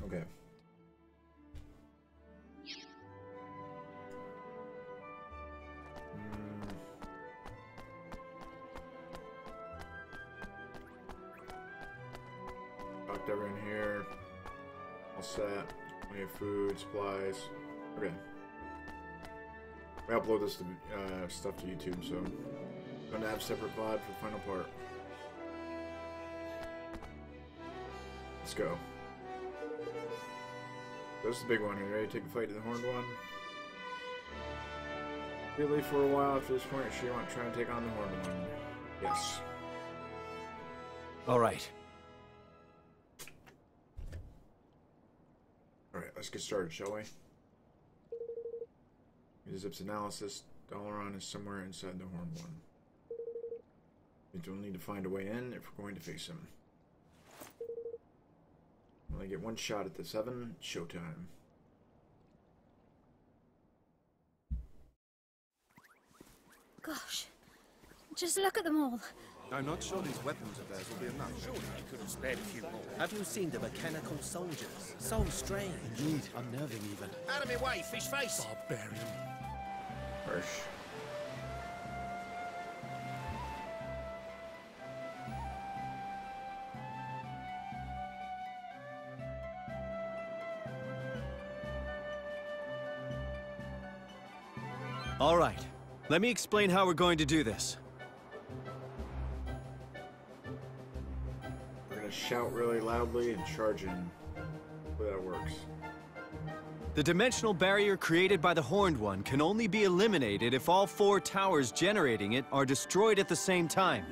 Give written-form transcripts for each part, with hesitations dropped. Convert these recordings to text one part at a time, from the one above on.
Okay. Talked everyone here. All set. Plenty of food, supplies. Okay. We upload this stuff to YouTube, so I'm gonna have a separate VOD for the final part. Let's go. This is the big one. Are you ready to take a fight to the horned one? Really, for a while after this point, sure you want to try and take on the horned one? Yes. All right. Alright, let's get started, shall we? Use Zip's analysis. Dalaran is somewhere inside the horned one. We will need to find a way in if we're going to face him. Only get one shot at the 7. Showtime. Gosh, just look at them all. I'm not sure these weapons of theirs will be enough. Surely you could have spared a few more. Have you seen the mechanical soldiers? So strange. Indeed, unnerving even. Out of my way, fish face! Barbarian. Harsh. All right. Let me explain how we're going to do this. We're gonna shout really loudly and charge in. Hopefully that works. The dimensional barrier created by the Horned One can only be eliminated if all 4 towers generating it are destroyed at the same time.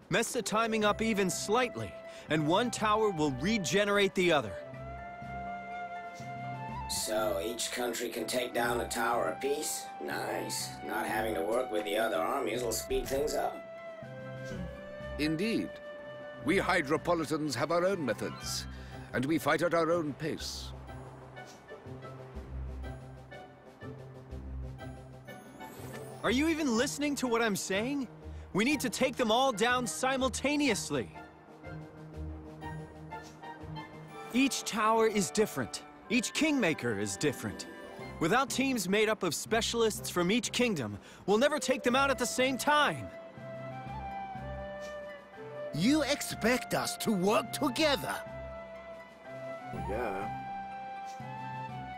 Mess the timing up even slightly, and one tower will regenerate the other. So each country can take down a tower apiece? Nice. Not having to work with the other armies will speed things up. Indeed. We Hydropolitans have our own methods, and we fight at our own pace. Are you even listening to what I'm saying? We need to take them all down simultaneously. Each tower is different. Each Kingmaker is different. Without teams made up of specialists from each kingdom, we'll never take them out at the same time. You expect us to work together? Well, yeah.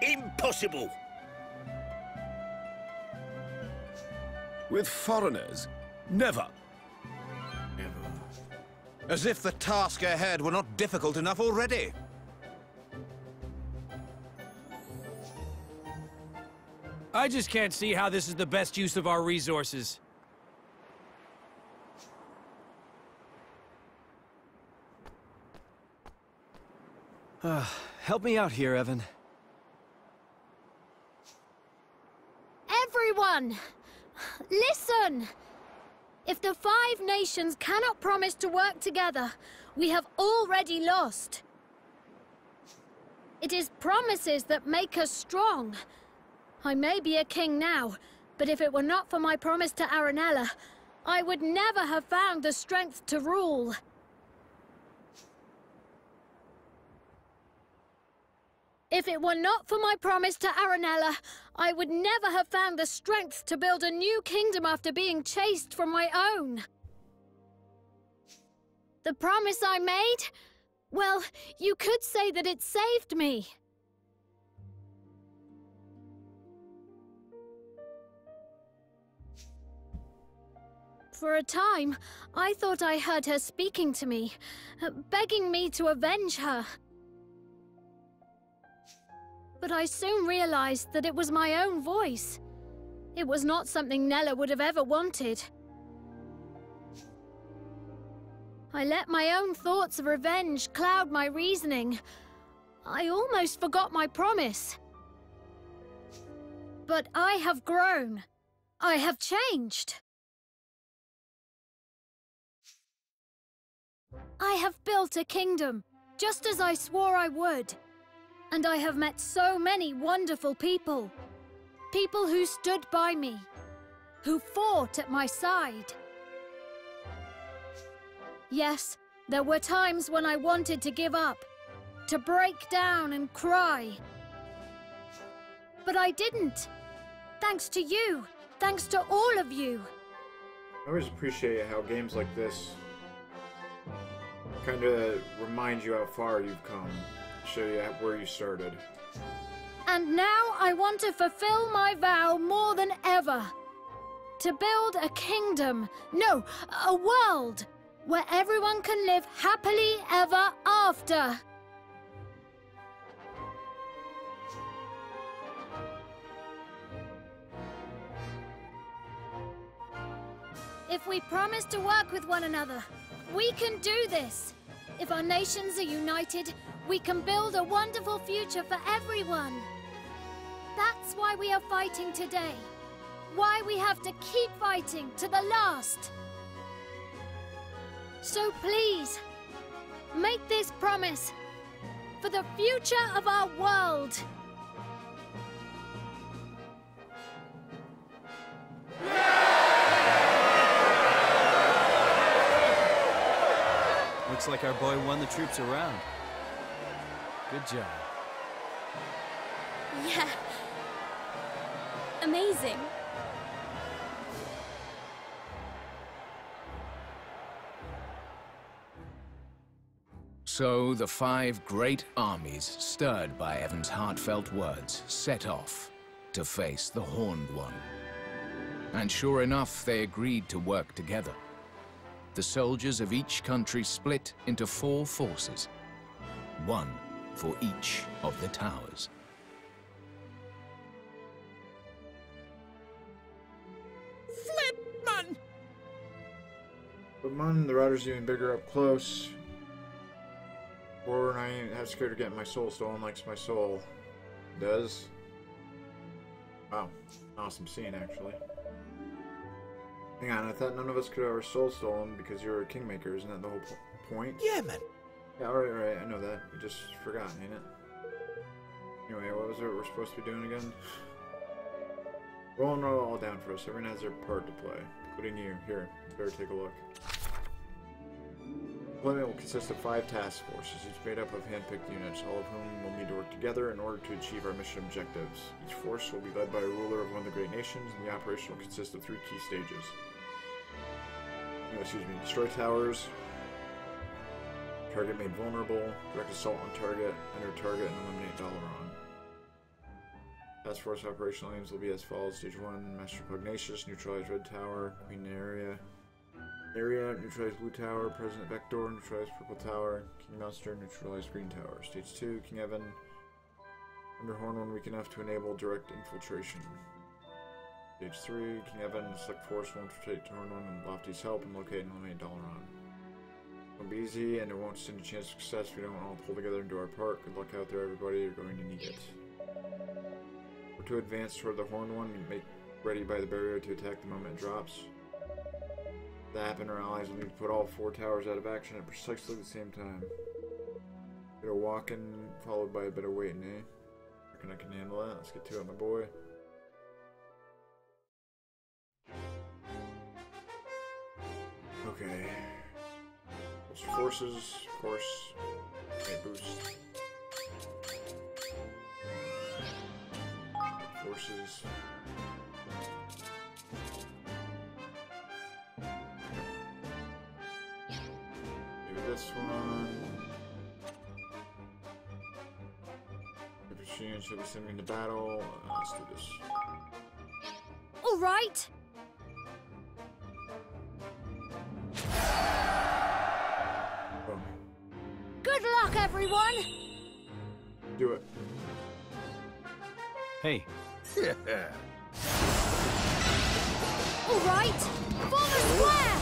Impossible! With foreigners? Never. Never. As if the task ahead were not difficult enough already. I just can't see how this is the best use of our resources. Help me out here, Evan. Everyone! Listen! If the 5 nations cannot promise to work together, we have already lost. It is promises that make us strong. I may be a king now, but if it were not for my promise to Aranella, I would never have found the strength to rule. If it were not for my promise to Aranella, I would never have found the strength to build a new kingdom after being chased from my own. The promise I made? Well, you could say that it saved me. For a time, I thought I heard her speaking to me, begging me to avenge her. But I soon realized that it was my own voice. It was not something Nella would have ever wanted. I let my own thoughts of revenge cloud my reasoning. I almost forgot my promise. But I have grown. I have changed. I have built a kingdom, just as I swore I would. And I have met so many wonderful people. People who stood by me, who fought at my side. Yes, There were times when I wanted to give up, to break down and cry. But I didn't. Thanks to you. Thanks to all of you. I always appreciate how games like this kind of remind you how far you've come, show you where you started. And now I want to fulfill my vow more than ever. To build a kingdom, no, a world, where everyone can live happily ever after. If we promise to work with one another, we can do this. If our nations are united, we can build a wonderful future for everyone. That's why we are fighting today. Why we have to keep fighting to the last. So please, make this promise for the future of our world. Looks like our boy won the troops around. Good job. Yeah. Amazing. So the 5 great armies, stirred by Evan's heartfelt words, set off to face the Horned One. And sure enough, they agreed to work together. The soldiers of each country split into 4 forces, 1 for each of the towers. Flip, man! But man, the rider's even bigger up close. Or I ain't that scared of getting my soul stolen likes my soul. Does. Wow. Awesome scene, actually. Hang on, I thought none of us could have our soul stolen because you're a kingmaker. Isn't that the whole point? Yeah, man. Yeah, alright, I know that. I just forgot, ain't it? Anyway, what was it we're supposed to be doing again? Rolling it all down for us. Everyone has their part to play, including you. Here, you better take a look. Deployment will consist of 5 task forces, each made up of hand-picked units, all of whom will need to work together in order to achieve our mission objectives. Each force will be led by a ruler of one of the great nations, and the operation will consist of 3 key stages. Destroy towers, target made vulnerable, direct assault on target, enter target, and eliminate Dalaran. Task force operational aims will be as follows. Stage 1, Master Pugnacious, neutralize Red Tower, Queen Area, neutralize Blue Tower, President Vector, neutralize Purple Tower, King Monster, neutralize Green Tower. Stage 2, King Evan, under Horn One weak enough to enable direct infiltration. Stage 3, King Evan, select force will infiltrate to Horn One and Lofty's help and locate and eliminate Dalaran. It won't be easy, and it won't stand a chance of success if we don't all pull together and do our part. Good luck out there, everybody. You're going to need it. We're to advance toward the Horn One and make ready by the barrier to attack the moment it drops. To happen, our allies will need to put all 4 towers out of action at precisely the same time. A bit of walking, followed by a bit of waiting, eh? I reckon I can handle that. Let's get to it, my boy. Okay. Forces, of course. Okay, boost. Forces. This one. If a machine should be sending to battle, let's do this. All right. Boom. Good luck, everyone. Do it. Hey. All right. Form a square.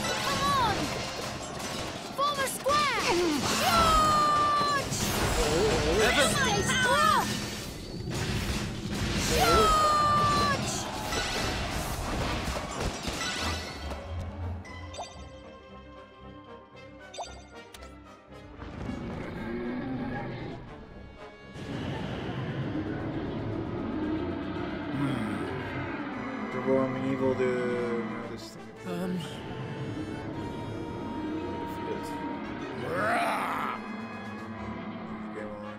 Come on. Form a square. Charge! Stay strong. Charge! Performing evil to this thing. built. Game on.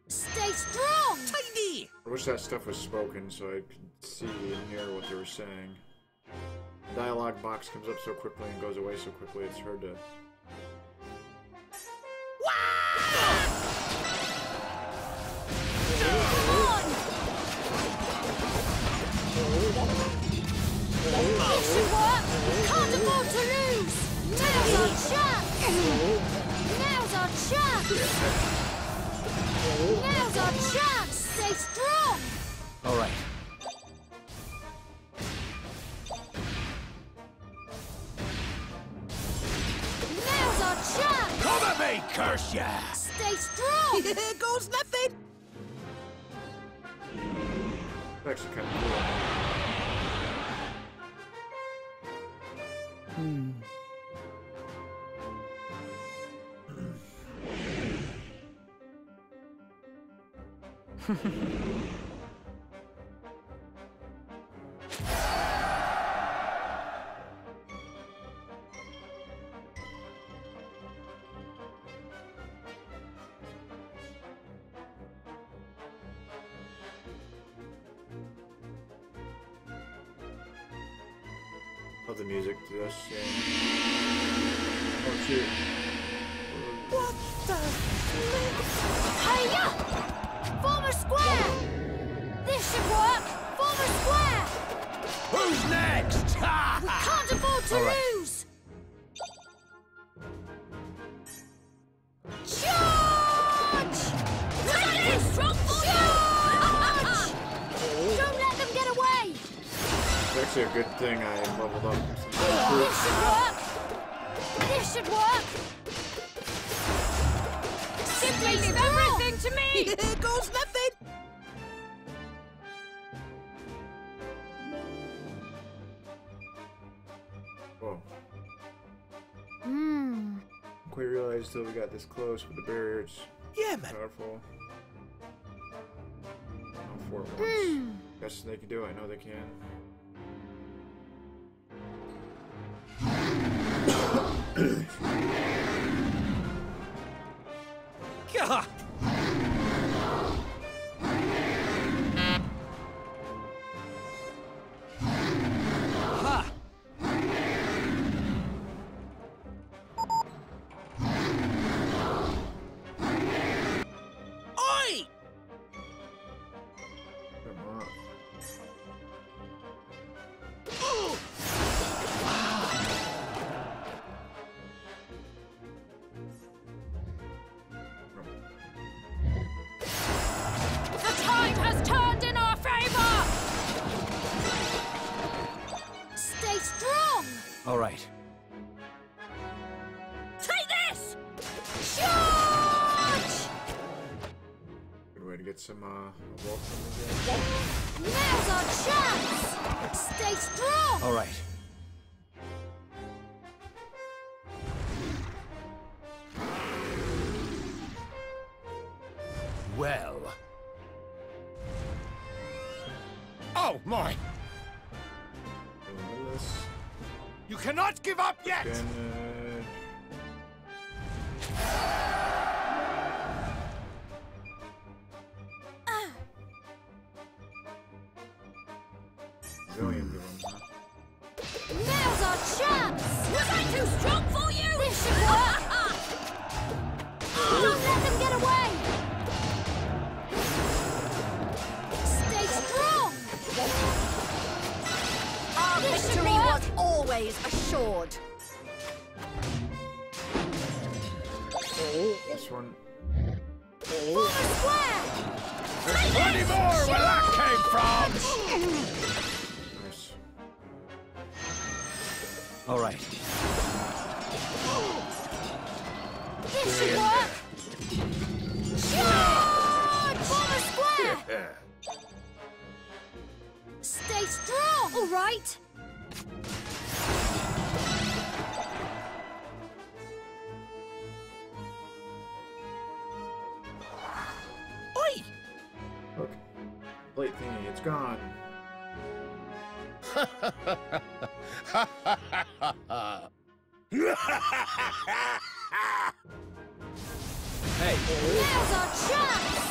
Stay strong! Tiny! I wish that stuff was spoken so I could see and hear what they were saying. The dialogue box comes up so quickly and goes away so quickly, it's hard to... It should work! Can't afford to lose! Now's our chance! Now's our chance! Now's our chance! Stay strong! All right. Now's our chance! Come at me, curse ya! Stay strong! Here goes nothing! It's actually kind of cool. Love the music to this game. Oh shoot. What the Hiya! Form a square! This should work! Form a square! Who's next? We can't afford to lose! Charge! Ready! Strong for Charge! Don't let them get away! It's actually a good thing I leveled up. This should work! This should work! Simply leave everything to me! Here goes nothing! Whoa. Hmm. Quite realized till we got this close with the barriers. Yeah, man. Powerful. All four at once. Guess they can do it. I know they can. Gah! Ha! Oi! Come on. The tide has turned in our favor! Stay strong! All right. Take this! Charge! Good way to get some wolf from the game. Now's our chance! Stay strong! All right. Well. Oh, my! Doing this. You cannot give up yet! Then, Millions of them, huh? Now's our chance! Was I too strong for you? This should work! Don't let them get away! Stay strong! Our This should victory work. was always assured. This one. Form a square! There's plenty more where that came from! Nice. All right. This should work! Charge! Form a square! Stay strong! All right! Oi! Look. Plate thingy, it's gone. Hey. Now's our chance!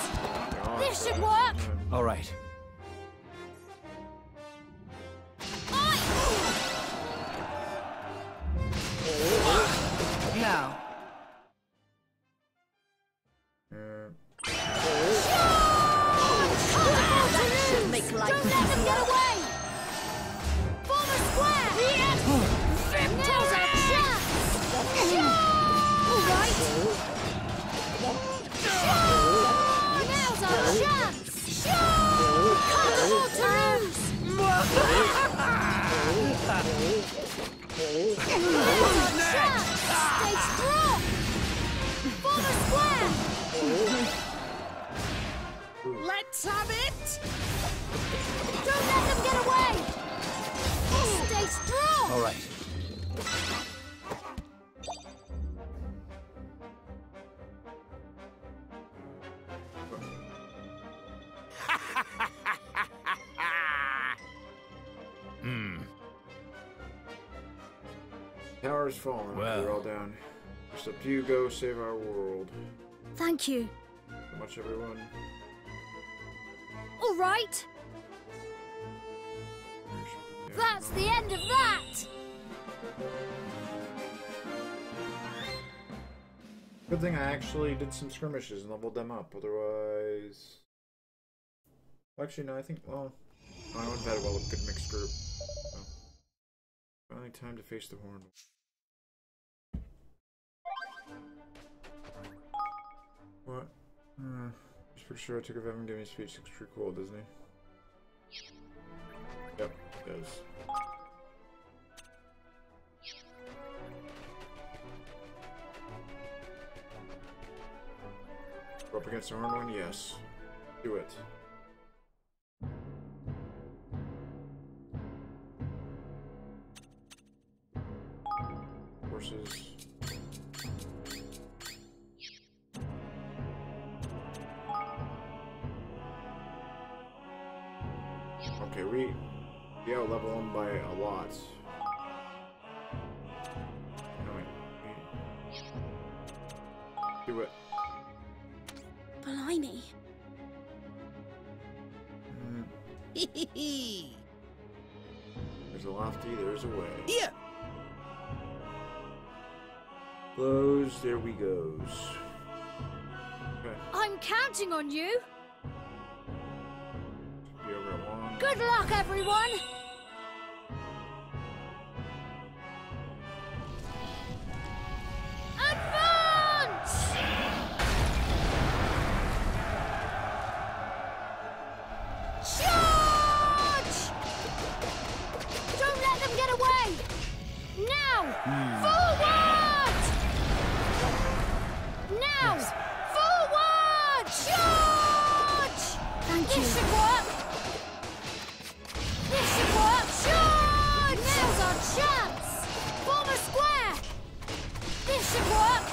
This should work! All right. Now. Should make life Don't let them get away! Form a square! Yes! Now's our chance! All right! Now's our chance! Can't afford to lose! Now's our chance! Stay strong! Form a square! Let's have it! Don't let them get away! Stay strong! All right. Tower's fallen. Well. We're all down. Just a few go save our world. Thank you. So much, everyone. All right. Yeah, That's the end of that! Good thing I actually did some skirmishes and leveled them up. Otherwise, well, actually, no. I think no, I went that well with a good mixed group. Oh. Finally, time to face the horn. What? Just pretty sure I took a Revenant giving a speech. Looks pretty cool, doesn't he? Yep, it does. Go up against the horn one? Yes. Do it. Horses. Okay, we out level them by a lot. No, wait. Do it. Blimey. There's a lofty, there's a way. Here! Close, there we goes. Okay, I'm counting on you. be over at 1. Good luck, everyone. Advance! Charge! Don't let them get away! Now! Forward! Now! Forward! Charge! Thank you. This should work! This should work! Charge! Now's our chance! Form a square! This should work!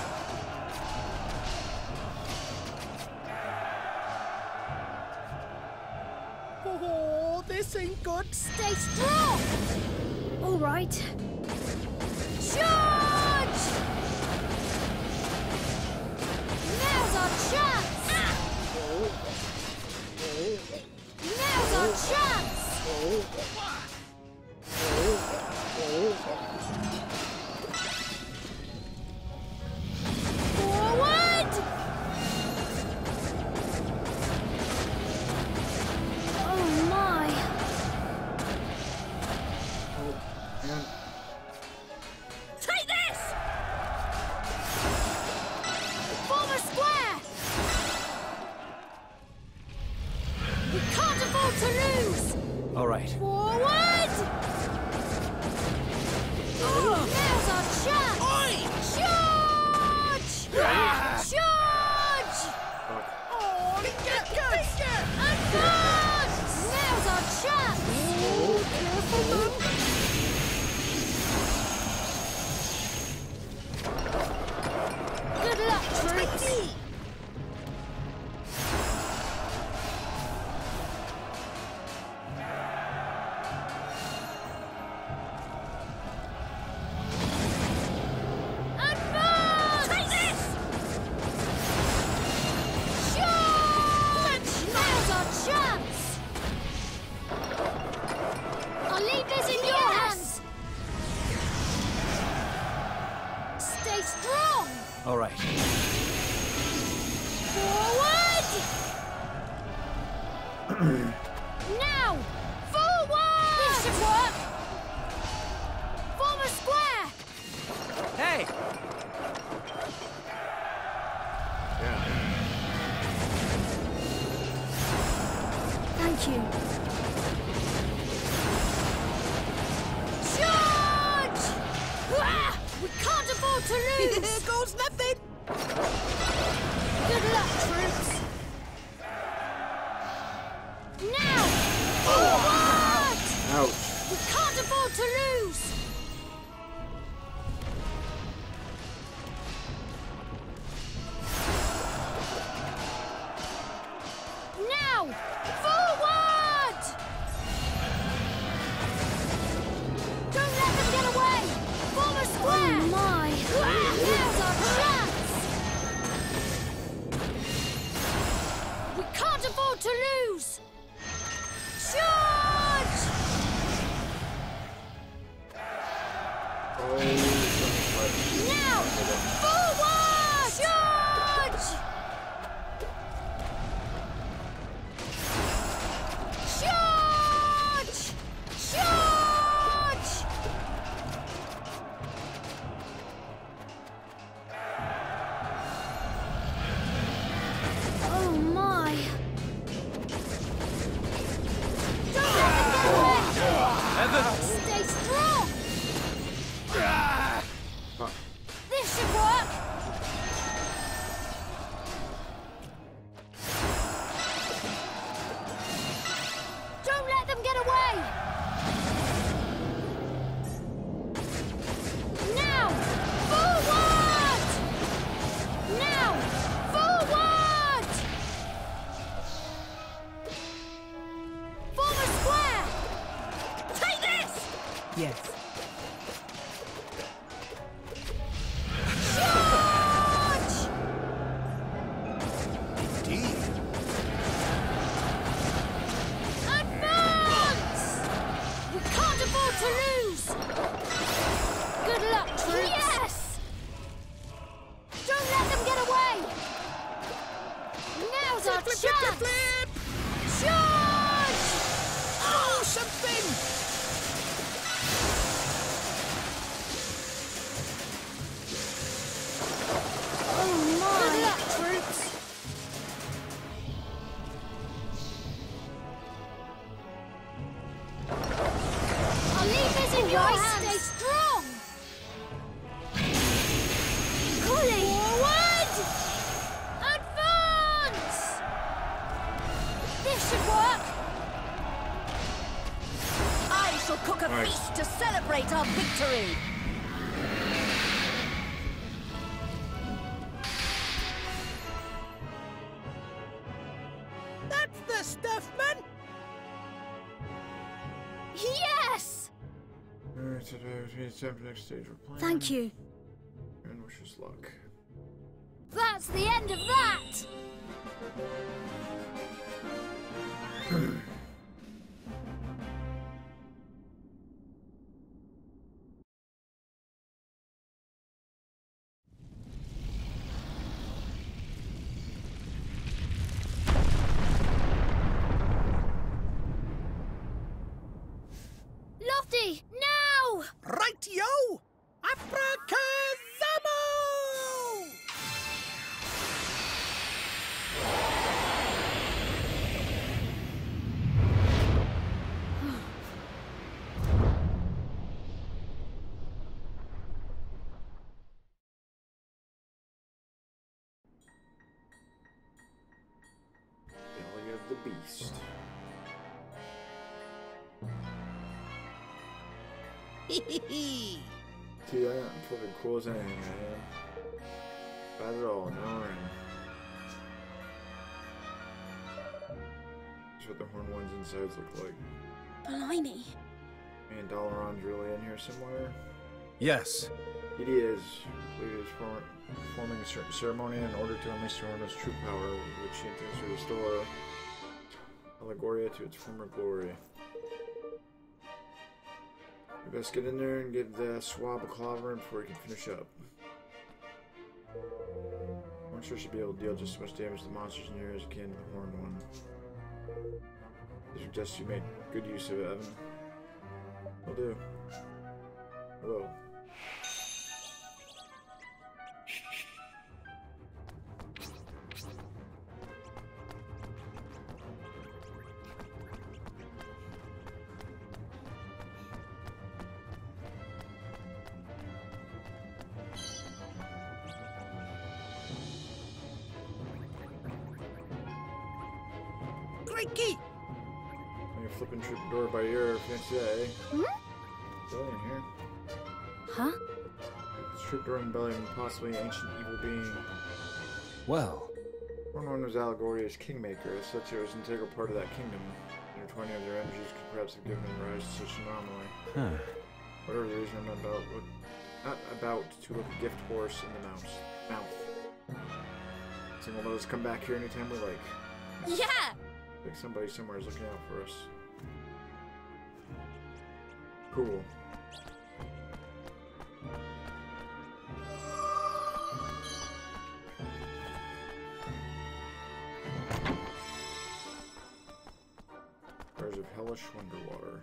Oh, this ain't good. Stay strong! All right. Charge! Now's our chance! Now's our chance! Forward! Oh my! Take this! Form a square! We can't afford to lose! All right. Forward! Now's our chance! Charge! Charge! Oh, get Advance! Now's our chance! Good luck, troops! Now! Forward! This should work! Form a square! Hey! Yeah. Thank you. Charge! Ah! We can't afford to lose! Here goes nothing. Good luck, troops! Now! Forward! Ouch. We can't afford to lose! Now! Forward! Don't let them get away! Form a square! Oh my! Now's our chance! We can't afford to lose! Charge! Oh, Now! Forward! Charge! Charge! Charge! Oh my! Don't let them get away! Stay strong! This should work! Don't let them get away! Now! Forward! Now! Forward! Form a square! Take this! Yes. Charge! Indeed. Advance! We can't afford to lose! Good luck, troops! Yes! Don't let them get away! Now's our chance! Charge! Oh, something. Oh my! Good luck, troops! I'll leave this in your hands! Stay strong! Kuni! Forward! Advance! This should work! I shall cook a Right. feast to celebrate our victory. That's the stuff, man. Yes! Alright, so it's time for the next stage we're playing. Thank you. And wish us luck. That's the end of that! Lofty, now! Right, yo! Abracazamo! Belly of the Beast. See, I'm fucking cool as anything, I am. Bad at all, no worry. That's what the horn ones insides look like. Blimey. And Dalaran's really in here somewhere. Yes. It is. I believe it's performing a certain ceremony in order to unleash Sereno's true power, which he intends to restore Allegoria to its former glory. We best get in there and get the swab a clobbering before we can finish up. Monster should be able to deal just as much damage to monsters in here as it can to the horned one. I suggest you make good use of it, Evan. Will do. Will. Great key! You're flipping door by ear, fancy that, eh? Hmm? Rebellion here. Huh? This troubadour rebellion, possibly an ancient evil being. Well, One known as Allegoria's Kingmaker, as such it was an integral part of that kingdom. Intertwining of their energies could perhaps have given rise to such an anomaly. huh. Whatever the reason, I'm not about to look a gift horse in the mouth. So we'll let us come back here anytime we like. Yeah! Like somebody somewhere is looking out for us. Cool. Prayers of hellish wonderwater.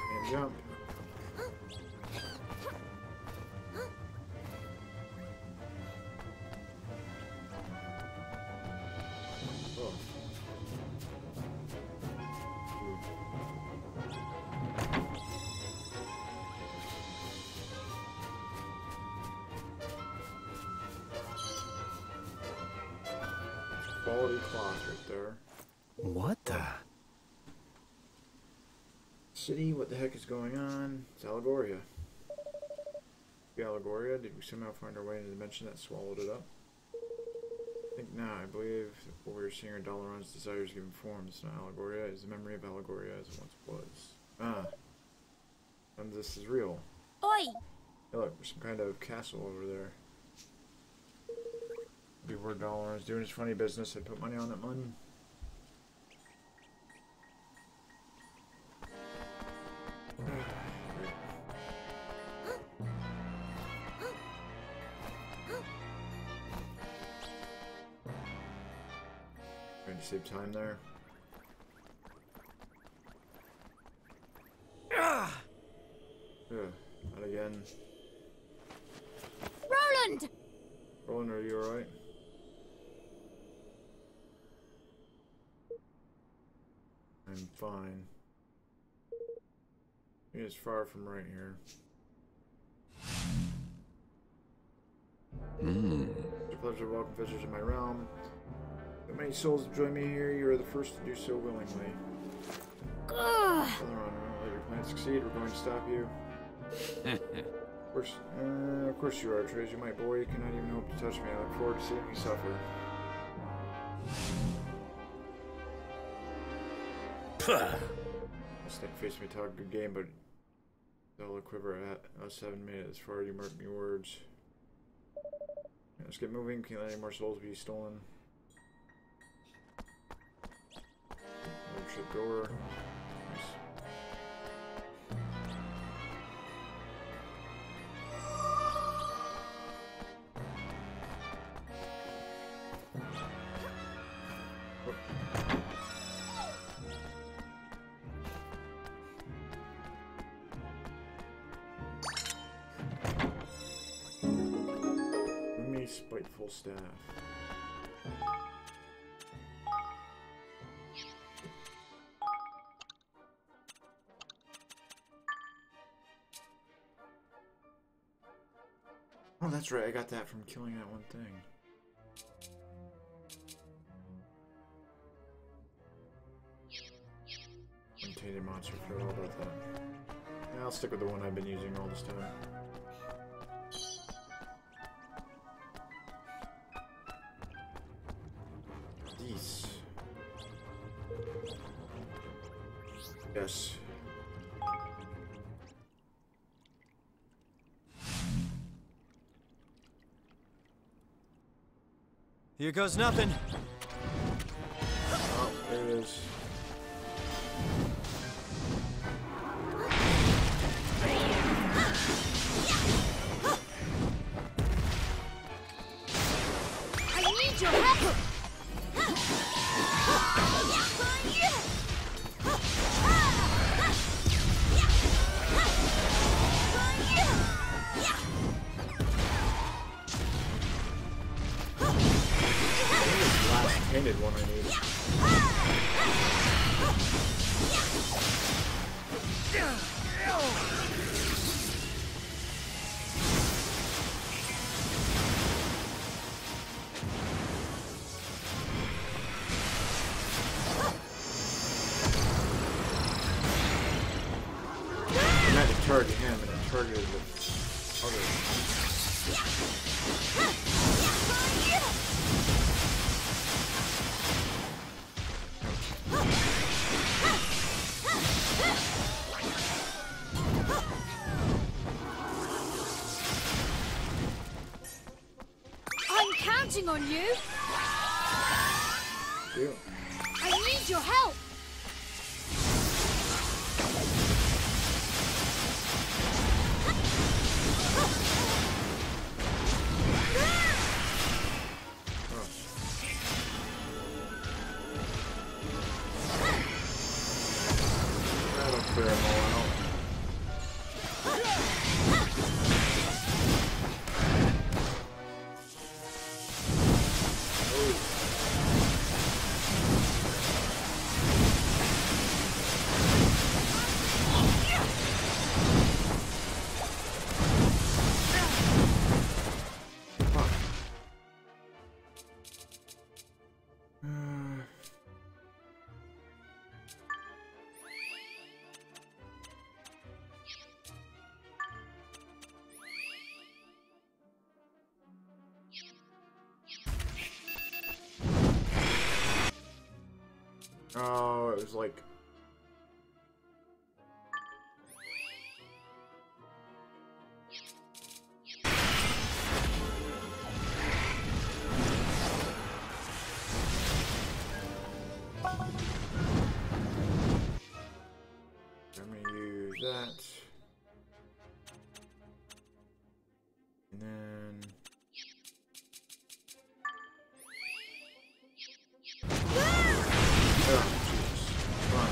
And jump. Oh. Quality cloth right there. What the? City, what the heck is going on? It's Allegoria. The Allegoria, did we somehow find our way in a dimension that swallowed it up? I think not. I believe what we were seeing are Dalaran's desires given form. It's not Allegoria. It's the memory of Allegoria as it once was. Ah. And this is real. Oi! Hey, look, there's some kind of castle over there. Before Dalaran's doing his funny business, I'd put money on that one. Trying to save time there. Ah! Yeah, not again. Roland! Roland, are you alright? I'm fine. It's far from right here. It's a pleasure to welcome visitors to my realm. So many souls have joined me here. You are the first to do so willingly. Ugh. Brother Honor, let your plan succeed. We're going to stop you. Of course you are, Trace. My boy, you cannot even hope to touch me. I look forward to seeing you suffer. Snake face may talk a good game, but they'll quiver at us haven't made it as far. You mark me words. Yeah, let's get moving. Can't let any more souls be stolen. Another ship door. Nice. Spiteful staff. Oh, that's right. I got that from killing that one thing. Untainted monster. Forgot all about that. Yeah, I'll stick with the one I've been using all this time. Yes. Here goes nothing. Oh, there it is. I need your help! Last painted one I need. I meant to target him and I targeted the other. I'm counting on you! You. I need your help! That'll clear them all out. Oh, it was like... I'm gonna use that. And then... Oh, Jesus. Run.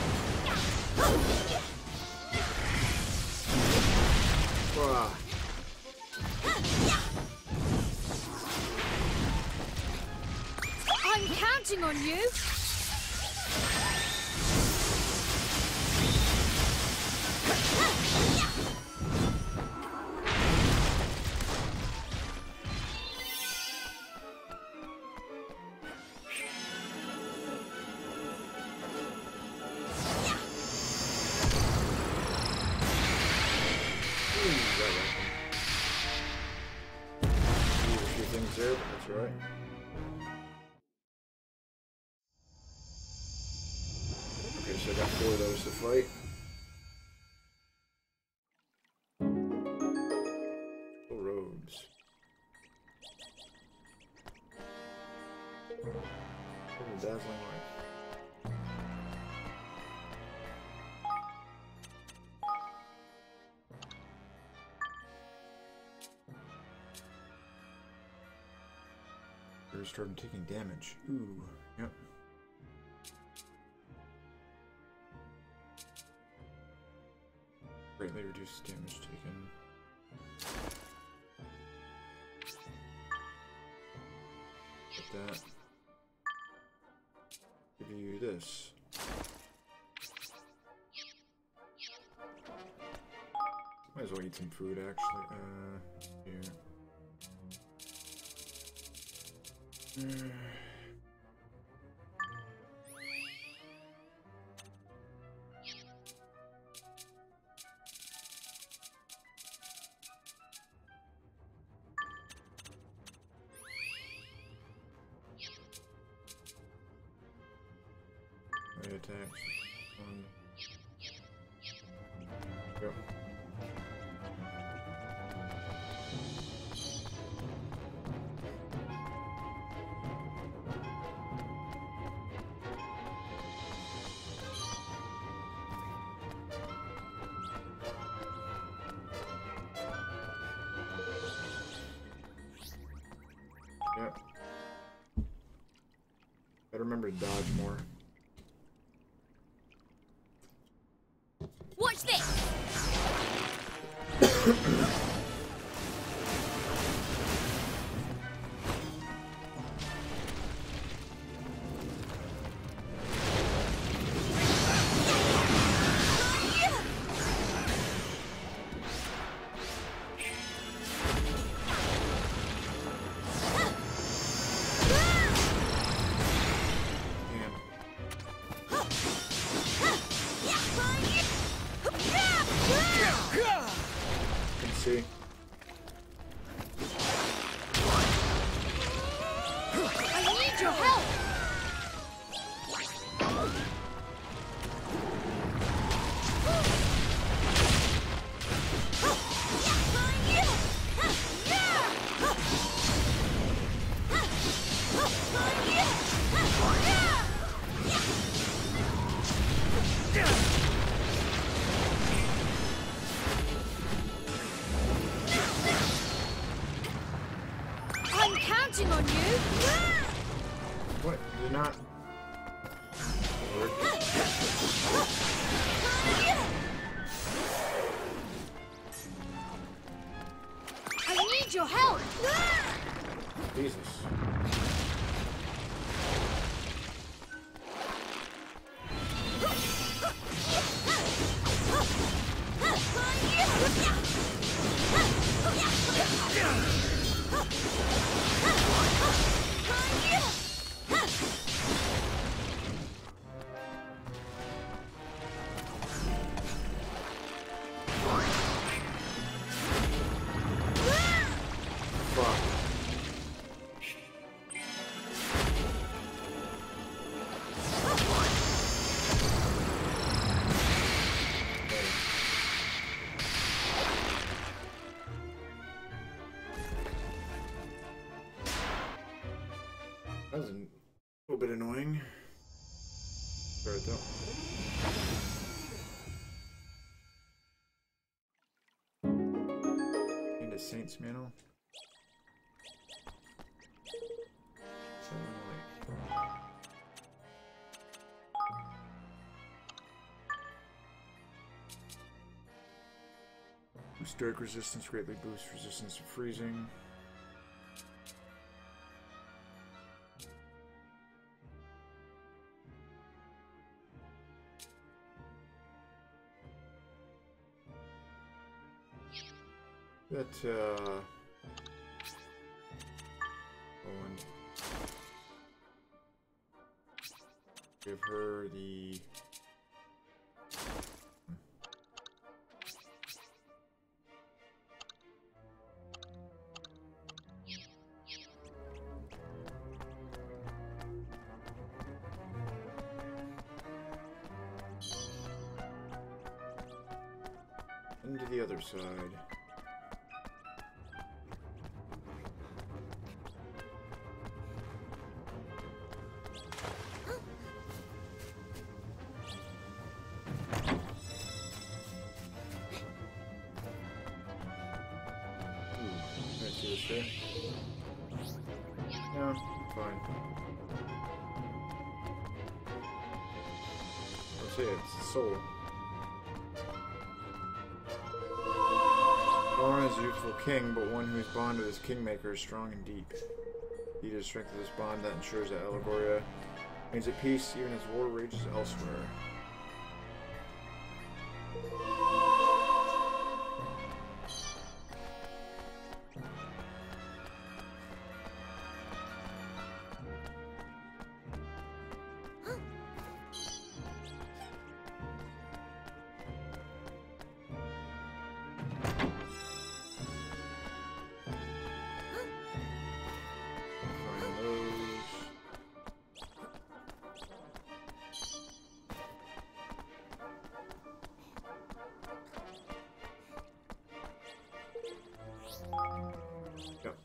Ah. I'm counting on you! There, but that's right. Okay, so I got 4 of those to fight. Full robes. Oh, dazzling light. Started taking damage. Ooh, yep. Greatly reduced damage taken. Get that. Give you this. Might as well eat some food actually. Here. My attacks. Go. Gotta remember to dodge more. Watch this! See. I need your help! I'm counting on you! What? Did not work. I need your help! Jesus. Fuck. That was a little bit annoying. Right though. Need a Saint's Mantle. Boost Dark resistance, greatly boost resistance to freezing. That, give her the... into the other side. There. No, fine. Let's see, it's soul. Lauren is a youthful king, but one whose bond with his kingmaker is strong and deep. He is the strength of this bond that ensures that Allegoria remains at peace even as war rages elsewhere. Yep.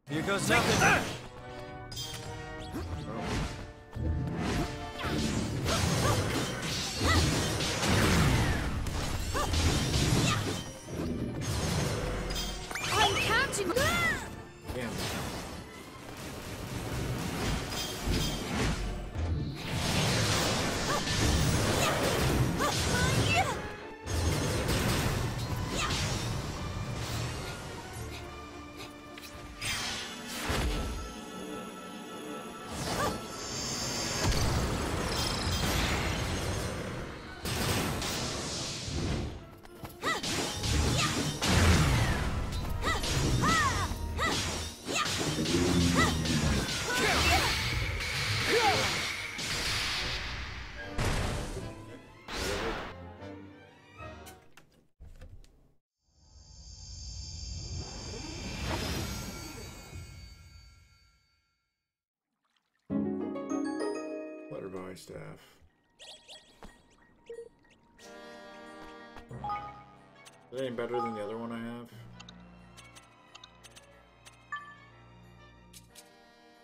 Here goes nothing. I samurai staff. Is that any better than the other one I have?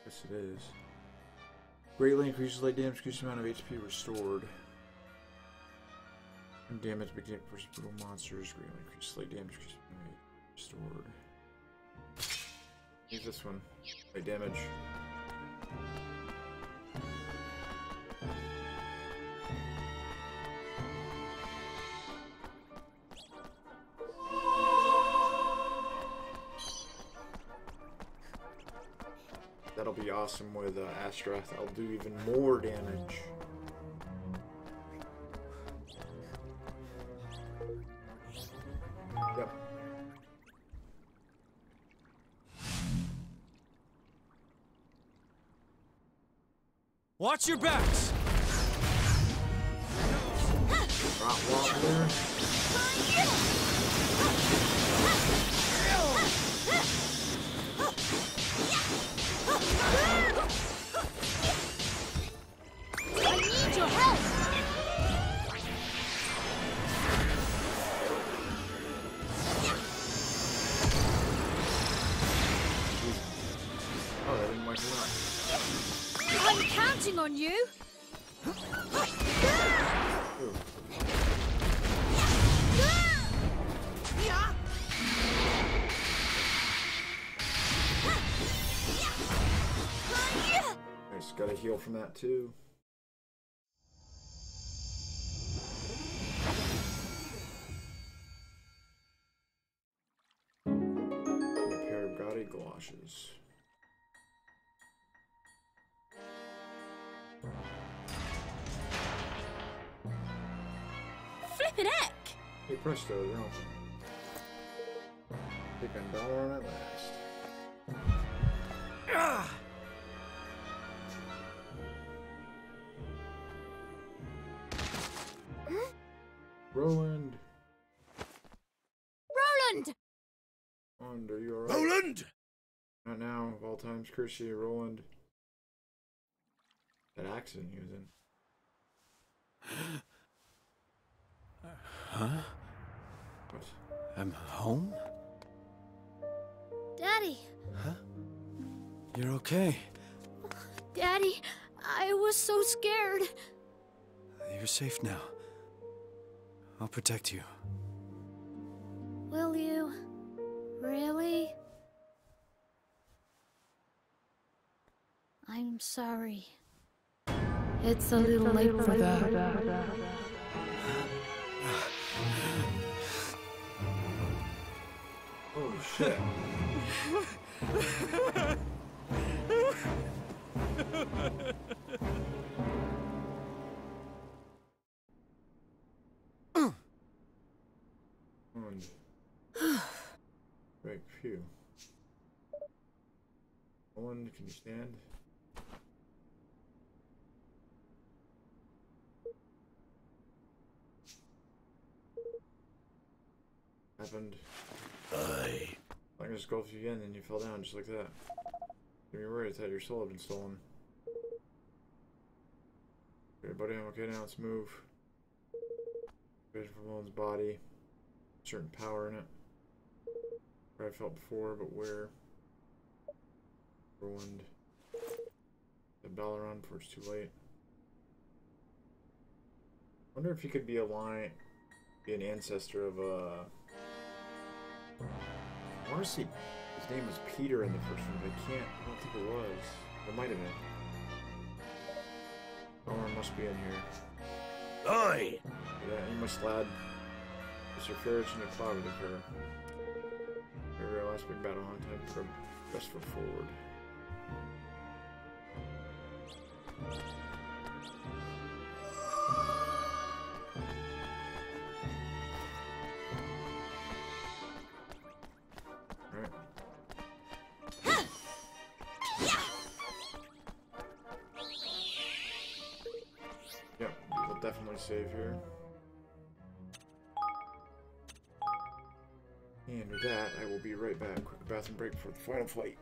Yes, it is. Greatly increases light damage, increases the amount of HP restored. And damage begin versus brutal monsters. Greatly increases light damage, increases the amount of HP restored. Use this one. Light damage. That'll be awesome with Astra. That'll do even more damage. Yep. Watch your backs! Rock wobbler. I need your help! Oh, that didn't wipe him out. I'm counting on you! Ooh. Nice, gotta heal from that too. A pair of gaudy galoshes. Flippin' heck! Hey presto, they're open. Take a dollar on it last. Ah! Roland! Roland! Roland, are you alright? Roland! Not now, of all times, curse you, Roland. That accident he was in. Huh? What? I'm home? Daddy! Huh? You're okay. Daddy, I was so scared. You're safe now. I'll protect you. Will you? Really? I'm sorry. It's a little late for that. Oh shit. Roland. Right, phew. Roland, can you stand? Happened. I just golfed you again and you fell down just like that. Don't be worried, I thought your soul had been stolen. Okay, buddy, I'm okay now, let's move. Vision from Roland's body. Certain power in it. Where I felt before, but where? Roland. The Balaron before it's too late. Wonder if he could be be an ancestor of I want to see his name was Peter in the first one, but I don't think it was. It might have been. Oh, it must be in here. Oi! Yeah, you must lad. Mr. Ferris in the cloud with her. Maybe our last big battle on time for best foot forward. Alright. Yep, we'll definitely save here. And with that, I will be right back. Quick bathroom break for the final fight.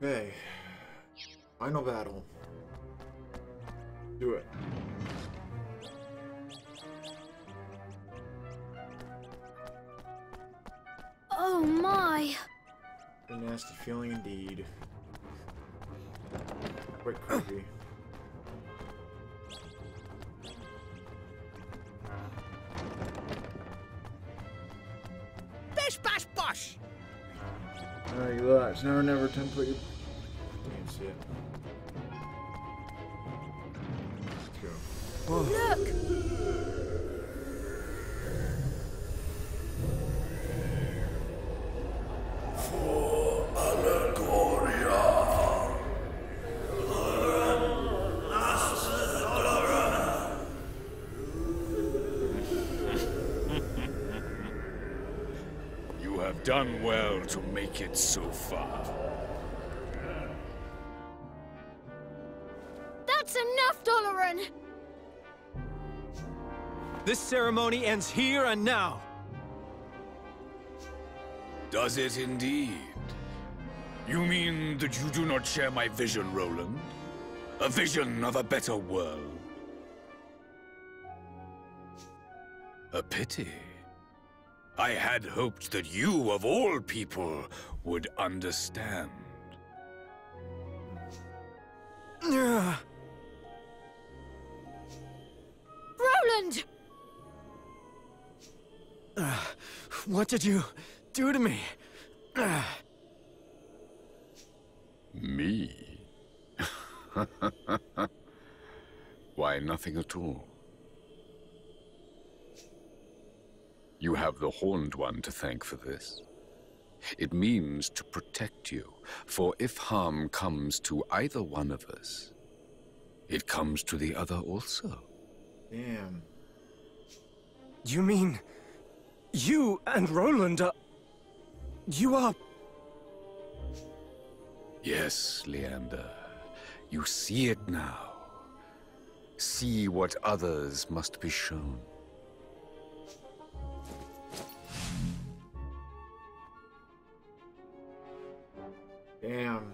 Okay. Final battle. Do it. Oh my! A nasty feeling indeed. Quite creepy. Bish bash bosh! Alright, you lives. Never, never attempt to put your... Can't see it. Let's go. Look! You have done well to make it so far. That's enough, Doloran! This ceremony ends here and now. Does it indeed? You mean that you do not share my vision, Roland? A vision of a better world? A pity. I had hoped that you, of all people, would understand. Roland! What did you do to me? Me? Why, nothing at all. You have the Horned One to thank for this. It means to protect you, for if harm comes to either one of us, it comes to the other also. Damn. You mean... you and Roland are... you are... Yes, Leander. You see it now. See what others must be shown. Damn.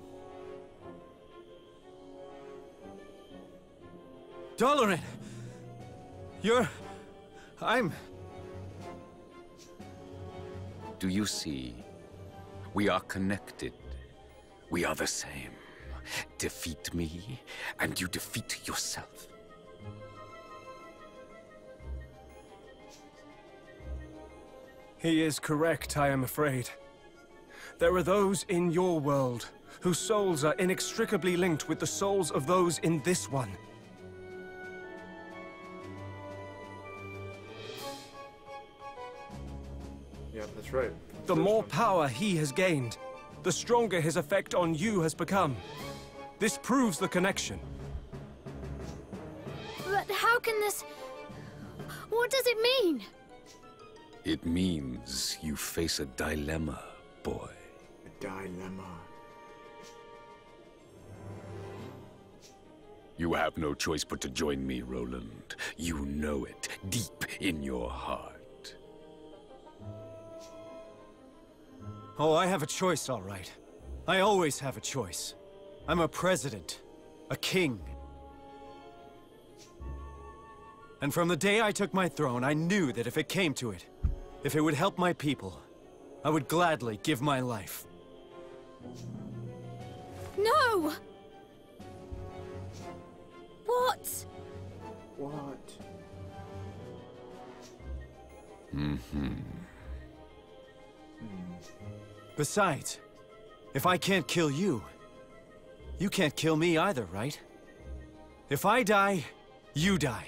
Doloran! You're... I'm... Do you see? We are connected. We are the same. Defeat me, and you defeat yourself. He is correct, I am afraid. There are those in your world whose souls are inextricably linked with the souls of those in this one. Yeah, that's right. The more power he has gained, the stronger his effect on you has become. This proves the connection. But how can this... what does it mean? It means you face a dilemma, boy. A dilemma. You have no choice but to join me, Roland. You know it, deep in your heart. Oh, I have a choice, all right. I always have a choice. I'm a president. A king. And from the day I took my throne, I knew that if it came to it, if it would help my people, I would gladly give my life. No! What? What? Besides, if I can't kill you, you can't kill me either, right? If I die, you die.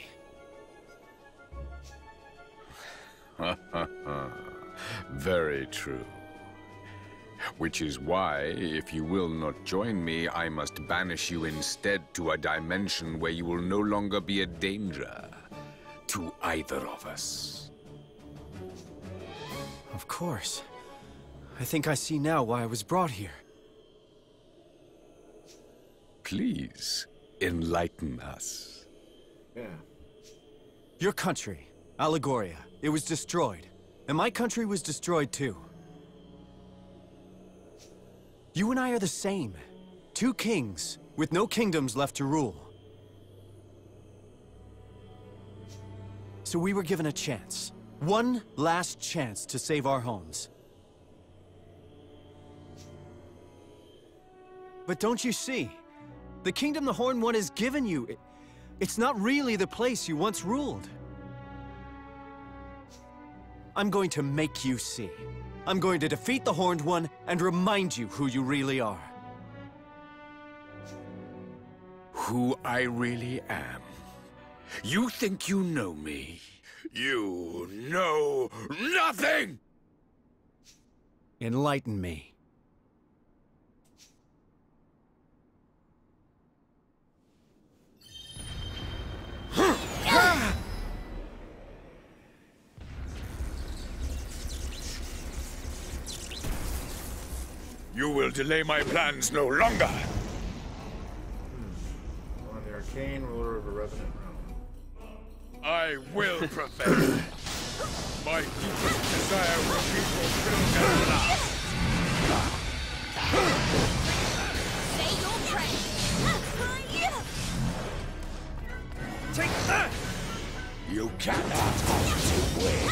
Very true. Which is why, if you will not join me, I must banish you instead to a dimension where you will no longer be a danger to either of us. Of course. I think I see now why I was brought here. Please, enlighten us. Yeah. Your country, Allegoria, it was destroyed. And my country was destroyed too. You and I are the same. 2 kings with no kingdoms left to rule. So we were given a chance. One last chance to save our homes. But don't you see? The kingdom the Horned One has given you, it's not really the place you once ruled. I'm going to make you see. I'm going to defeat the Horned One and remind you who you really are. Who I really am. You think you know me? You know nothing! Enlighten me. You will delay my plans no longer! On the arcane ruler of a Revenant realm. I will prevail. My deepest desire will be fulfilled at last. Say your prayers. Take that! You cannot hope to win.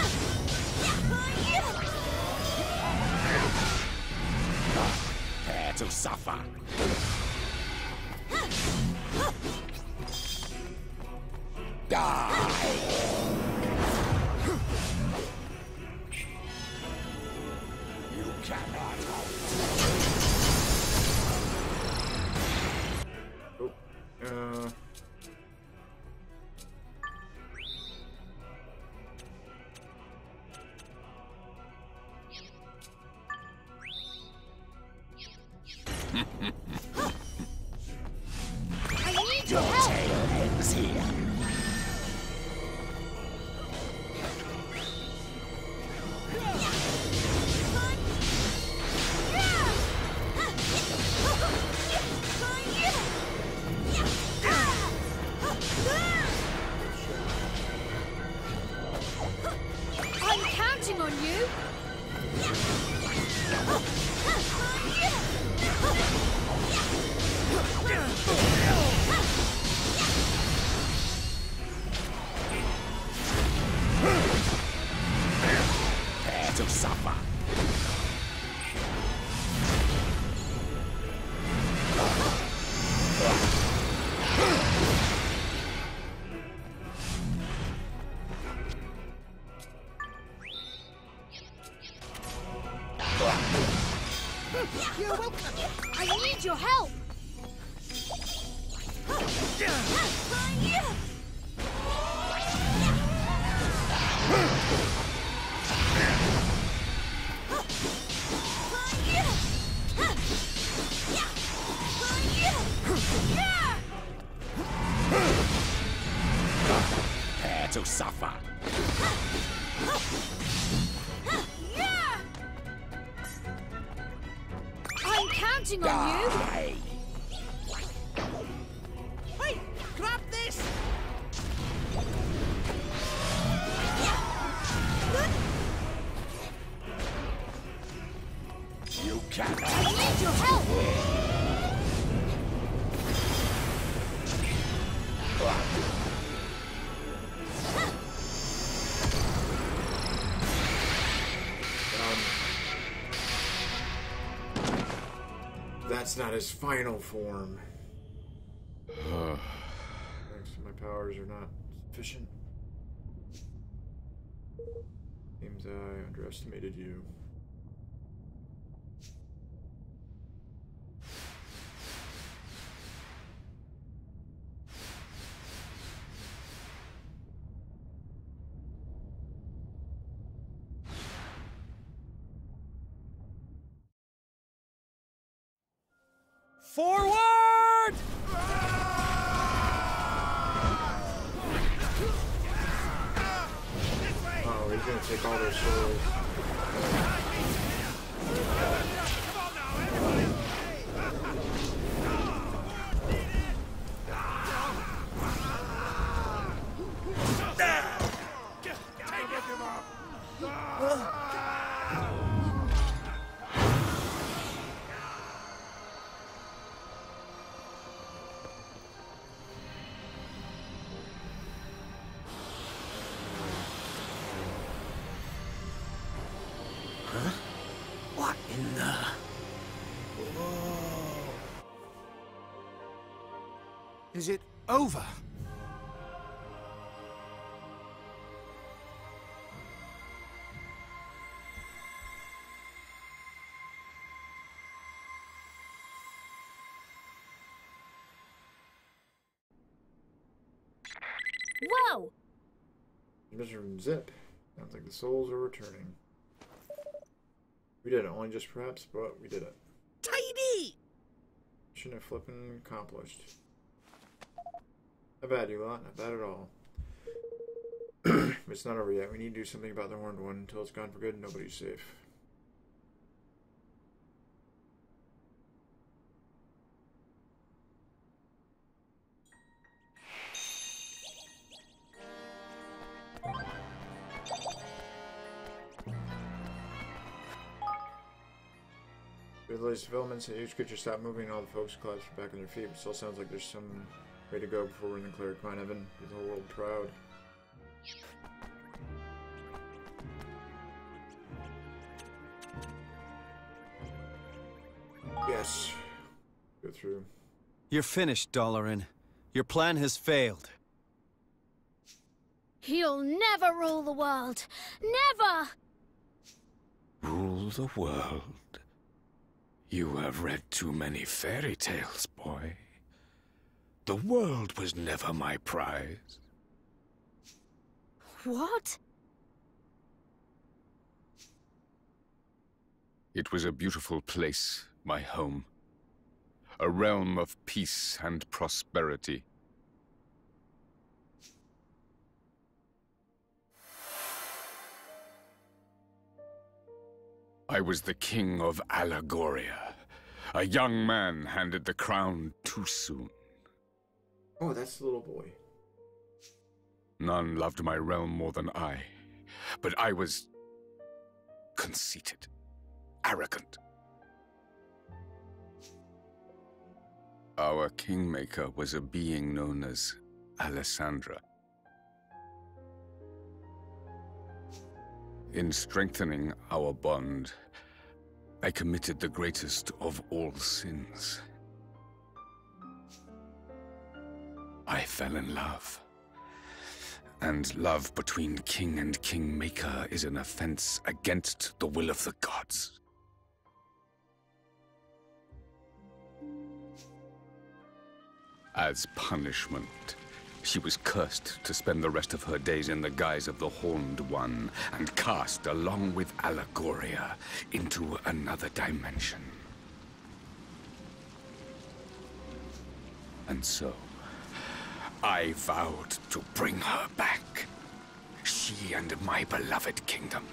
Prepare to suffer. Die! You cannot hope Oh, I need your help! tail ends here. I'm counting on you! Prepare to suffer. You're welcome! I need your help! Prepare to suffer. I'm counting on you! Die! Hey, grab this! You cannot. I need your help! that's not his final form. Thanks, my powers are not sufficient. Seems I underestimated you. Forward! Oh, he's gonna take all their souls. Huh? What in the... Whoa. Is it over? Whoa! Mr. Zip. Sounds like the souls are returning. We did it, only just perhaps, but we did it. Tidy! Mission flippin' accomplished. Not bad, you lot. Not bad at all. It's not over yet. We need to do something about the Horned One. Until it's gone for good, nobody's safe. With the latest developments, each creature stopped moving and all the folks collapsed back on their feet. It still sounds like there's some way to go before we're in the clear. Come on, Evan. Be the whole world proud. Yes. Go through. You're finished, Dalaran. Your plan has failed. You'll never rule the world. Never! Rule the world? You have read too many fairy tales, boy. The world was never my prize. What? It was a beautiful place, my home. A realm of peace and prosperity. I was the king of Allegoria. A young man handed the crown too soon. Oh, that's the little boy. None loved my realm more than I. But I was... conceited. Arrogant. Our kingmaker was a being known as Alessandra. In strengthening our bond, I committed the greatest of all sins. I fell in love. And love between king and kingmaker is an offense against the will of the gods. As punishment, she was cursed to spend the rest of her days in the guise of the Horned One and cast along with Allegoria into another dimension. And so, I vowed to bring her back. She and my beloved kingdom.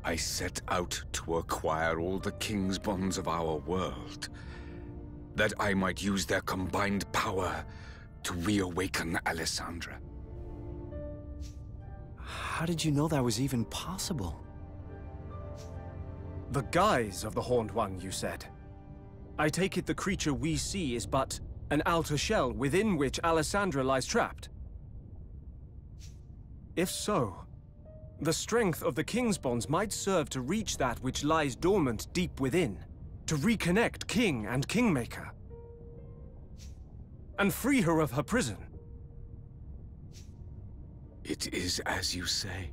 I set out to acquire all the king's bonds of our world, that I might use their combined power to reawaken Alessandra. How did you know that was even possible? The guise of the Horned One, you said. I take it the creature we see is but an outer shell within which Alessandra lies trapped. If so, the strength of the King's bonds might serve to reach that which lies dormant deep within, to reconnect King and Kingmaker, and free her of her prison. It is as you say.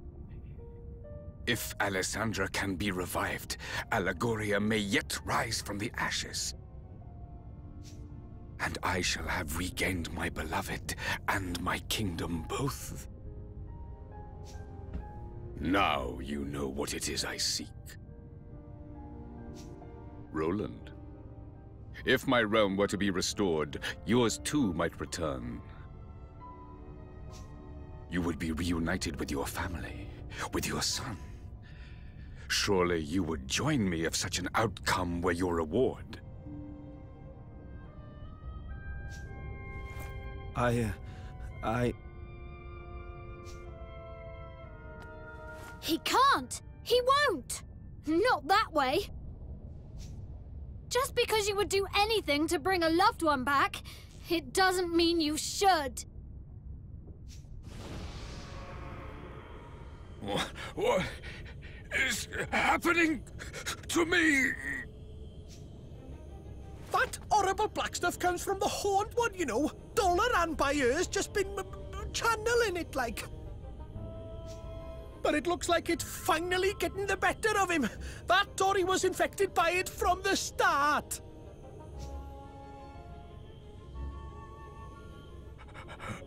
If Alessandra can be revived, Allegoria may yet rise from the ashes. And I shall have regained my beloved and my kingdom both. Now you know what it is I seek. Roland, if my realm were to be restored, yours too might return. You would be reunited with your family, with your son. Surely you would join me if such an outcome were your reward. He can't! He won't! Not that way! Just because you would do anything to bring a loved one back, it doesn't mean you should. What is happening to me? That horrible black stuff comes from the Horned One, you know. Dollar and by ears just been channeling it like. But it looks like it's finally getting the better of him. That or he was infected by it from the start.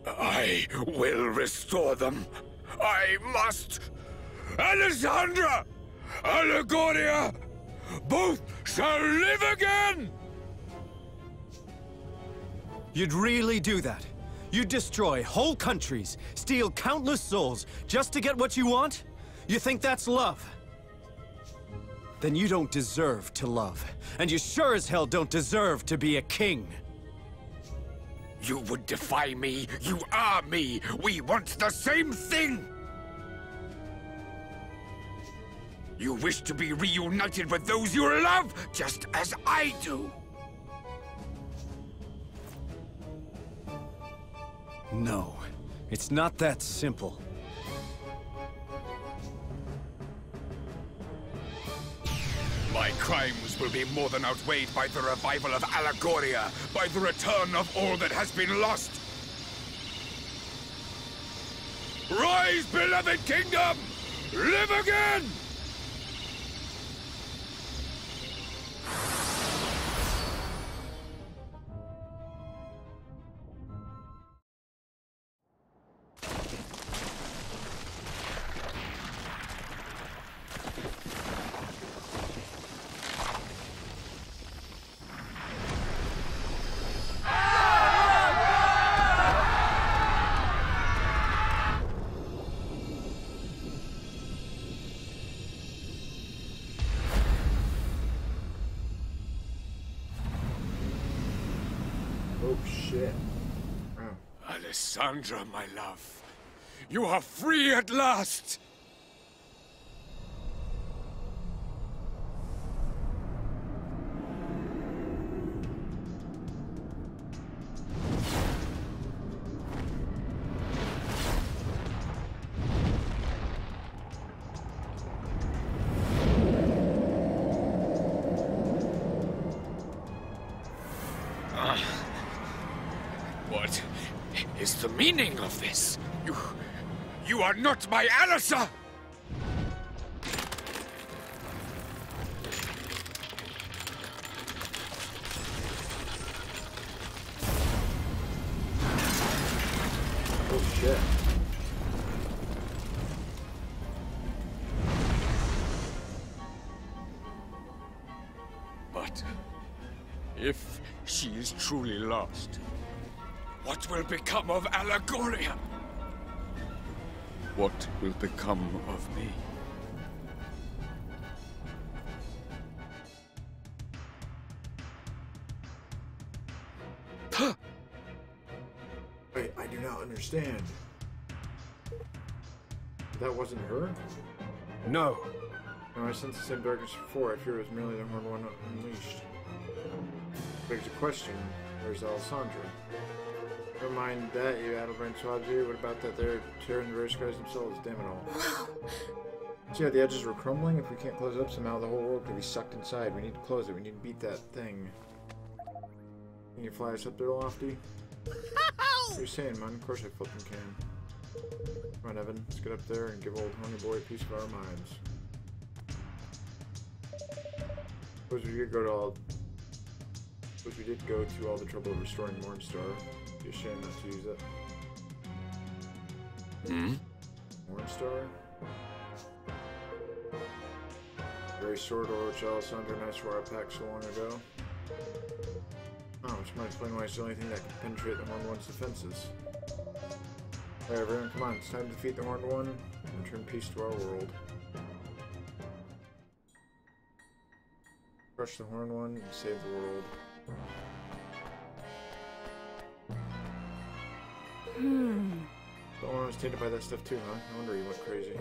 I will restore them. I must. Alessandra! Allegoria! Both shall live again! You'd really do that? You'd destroy whole countries, steal countless souls, just to get what you want? You think that's love? Then you don't deserve to love. And you sure as hell don't deserve to be a king. You would defy me. You are me. We want the same thing. You wish to be reunited with those you love, just as I do. No, it's not that simple. My crimes will be more than outweighed by the revival of Allegoria, by the return of all that has been lost. Rise, beloved kingdom! Live again! Oh shit. Oh. Alessandra, my love. You are free at last! What is the meaning of this? You are not my Alissa! Oh shit. But if she is truly lost, what will become of Allegoria? What will become of me? Wait, I do not understand. That wasn't her? No. No, I sensed the same darkness before. I fear it was merely the Horned One unleashed. Begs a question. Where's Alessandra? Never mind that, you Adelbrand Swaji. What about that they're tearing the very skies themselves? Damn it all. See how the edges were crumbling? If we can't close it up somehow, the whole world could be sucked inside. We need to close it. We need to beat that thing. Can you fly us up there, Lofty? What are you saying, man? Of course I flipping can. Come on, Evan. Let's get up there and give old Honey Boy a piece of our minds. Suppose we did go to all the trouble of restoring Mornstar. It'd be a shame not to use it. Mornstar? Very sword or which Alessandra and I swore our pact so long ago. Oh, which might explain why it's the only thing that can penetrate the Horned One's defenses. Alright, everyone, come on. It's time to defeat the Horned One and return peace to our world. Crush the Horned One and save the world. The one was tainted by that stuff too, huh? No wonder you went crazy.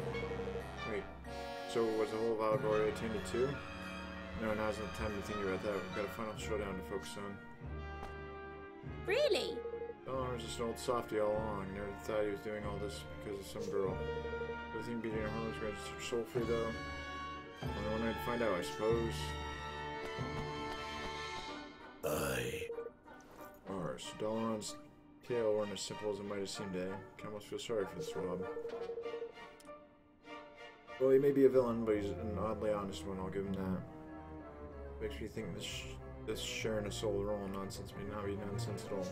Wait, so was the whole of Allegoria tainted too? No, now's not the time to think about that. We've got a final showdown to focus on. Really? Don was just an old softy all along. Never thought he was doing all this because of some girl. Everything beating her heart was going to set her soul free, though. Only one way to find out, I suppose. Or so Dalaran's tale weren't as simple as it might have seemed, eh? I almost feel sorry for the swab. Well, he may be a villain, but he's an oddly honest one, I'll give him that. Makes me think this sharing a soul role nonsense may not be nonsense at all.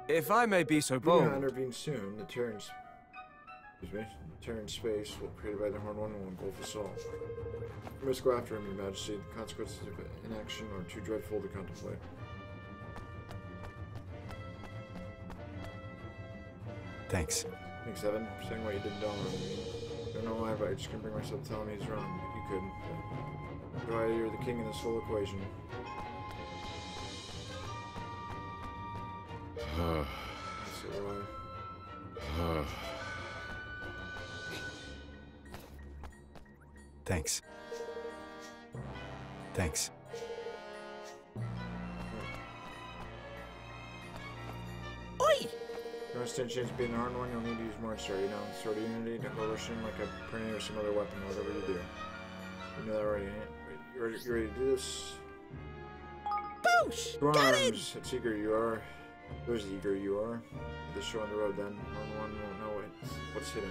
If I may be so If we do not bold... intervene soon, the Terran space will created by the Horned One will engulf us all. We must go after him, Your Majesty. The consequences of inaction are too dreadful to contemplate. Thanks. Thanks, Evan, for saying what you did, Dalaran. I don't know why, but I just couldn't bring myself to tell him he's wrong. You couldn't. But why you're the king in this whole equation. So why? Thanks. Thanks. Oi! You want to stand a chance of being the Horned One, you'll need to use Morningstar, you know? Sword of Unity, to coalition like a printing or some other weapon, whatever you do. You know that already, ain't it? You ready to do this? Boosh! Go Got arms! it! It's eager you are. There's the eager you are. This show on the road then. Horned One won't know what's hidden.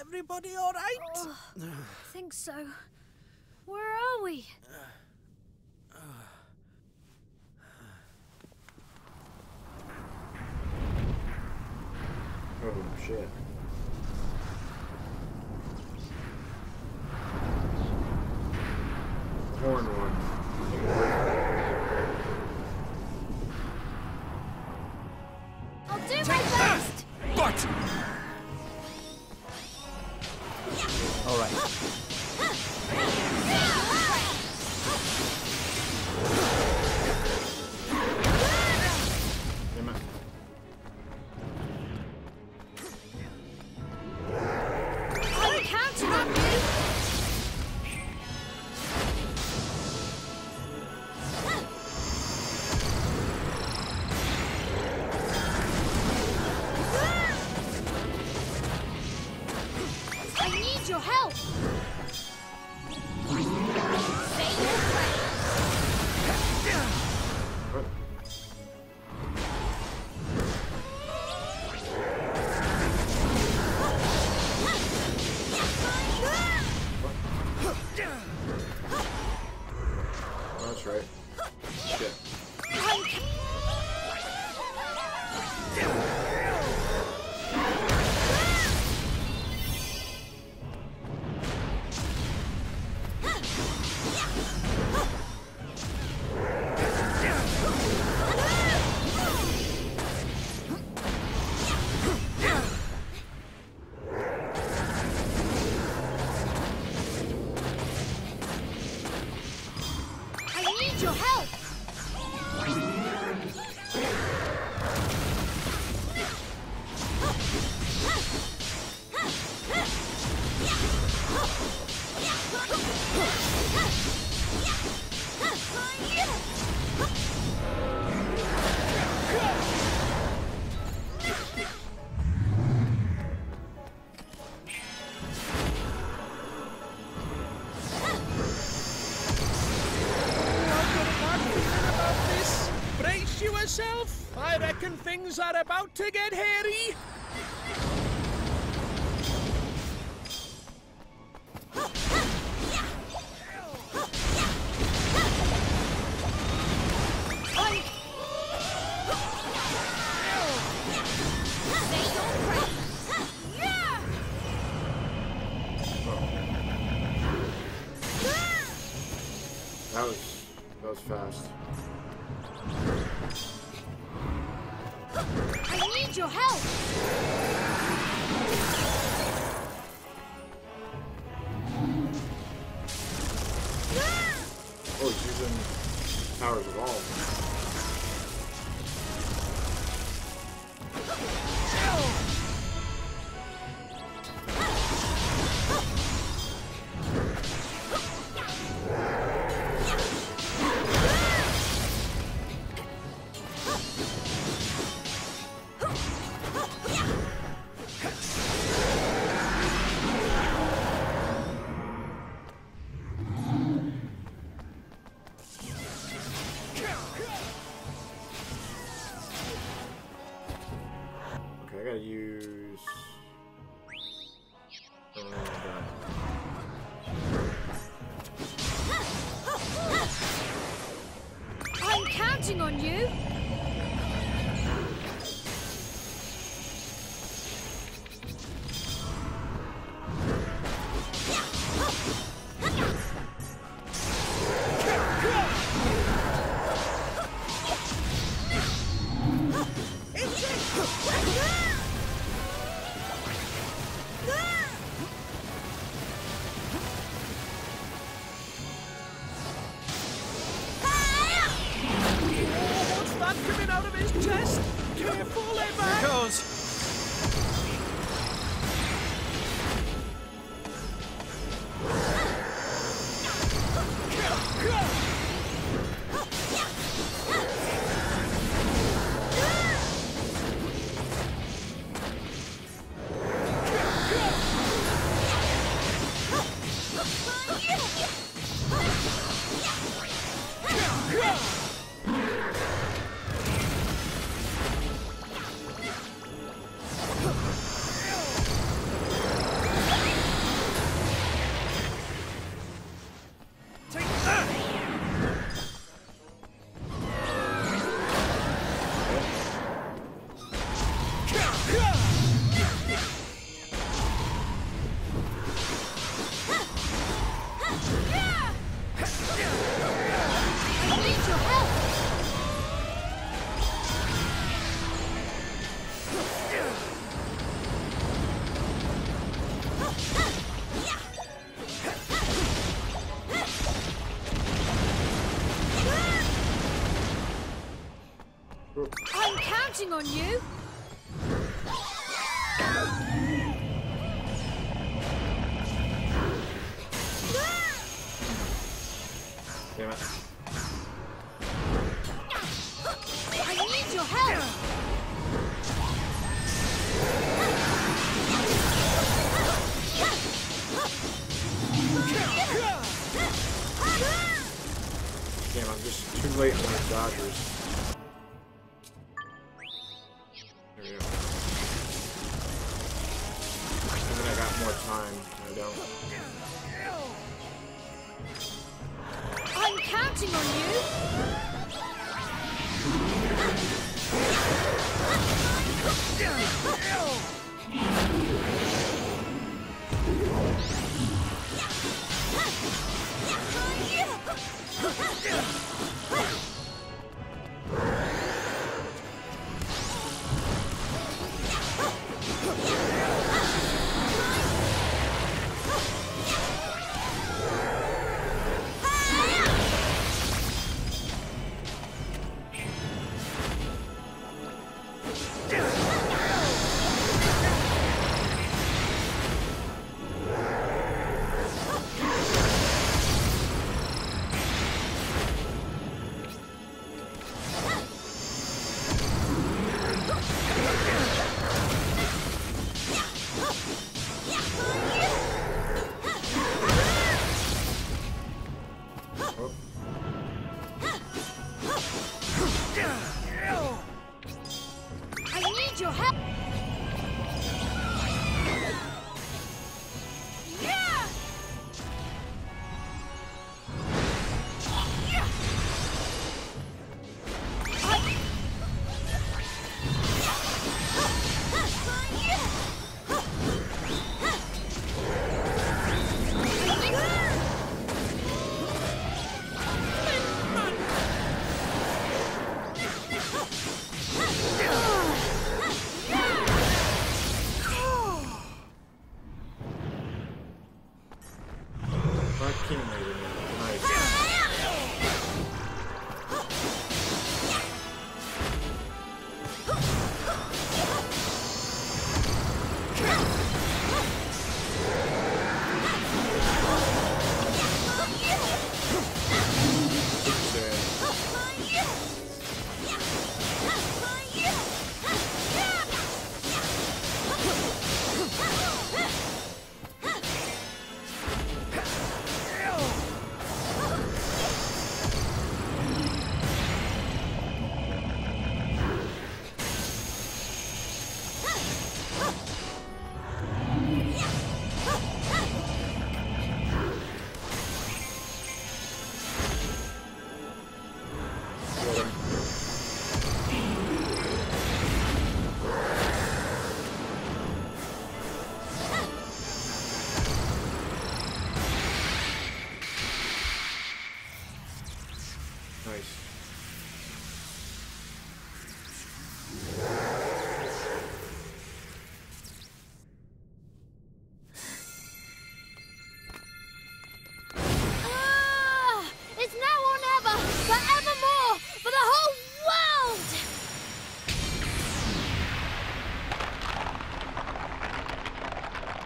Everybody all right? I think so. Where are we? Oh, shit. Horned One. I'll do my best! But! All right. Damn it. I'm counting on you! I need your help! Say your prayers! What? Oh, that's right. Shit. I need your help! Brace yourself. I reckon things are about to get hairy. That was fast. I need your help! Oh, he's using Powers of All. I gotta use... I'm counting on you! What's that coming out of his chest? Careful, Emma! Here goes! I'm counting on you! Damn it. I need your help! Damn, I'm just too late on my dodgers. There we go. And then I got more time. I don't. I'm counting on you!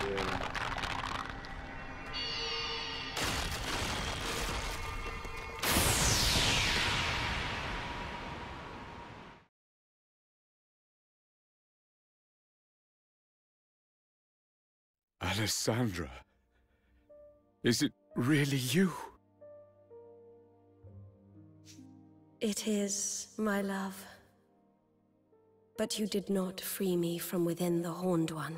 Yeah. Alessandra, is it really you? It is, my love. But you did not free me from within the Horned One.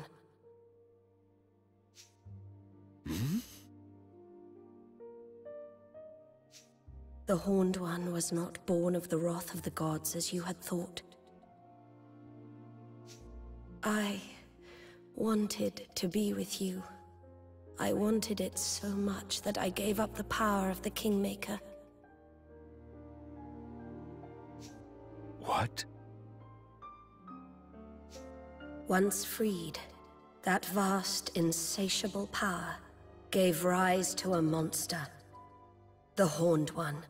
Hmm? The Horned One was not born of the wrath of the gods as you had thought. I wanted to be with you. I wanted it so much that I gave up the power of the Kingmaker. What? Once freed, that vast, insatiable power gave rise to a monster. The Horned One.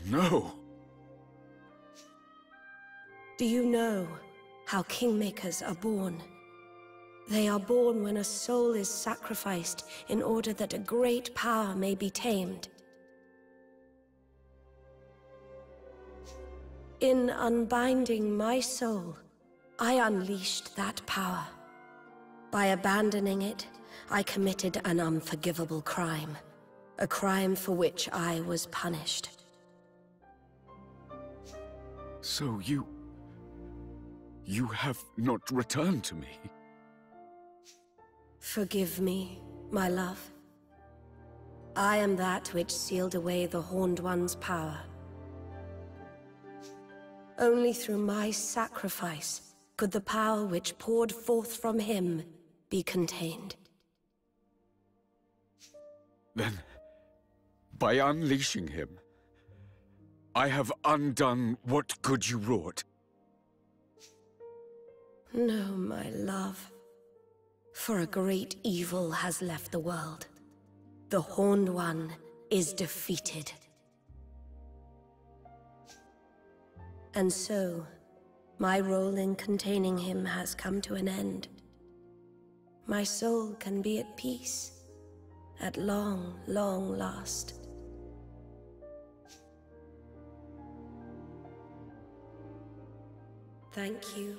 No! Do you know how Kingmakers are born? They are born when a soul is sacrificed in order that a great power may be tamed. In unbinding my soul, I unleashed that power. By abandoning it, I committed an unforgivable crime. A crime for which I was punished. So you have not returned to me? Forgive me, my love. I am that which sealed away the Horned One's power. Only through my sacrifice could the power which poured forth from him be contained. Then, by unleashing him, I have undone what good you wrought. No, my love. For a great evil has left the world. The Horned One is defeated. And so, my role in containing him has come to an end. My soul can be at peace, at long, long last. Thank you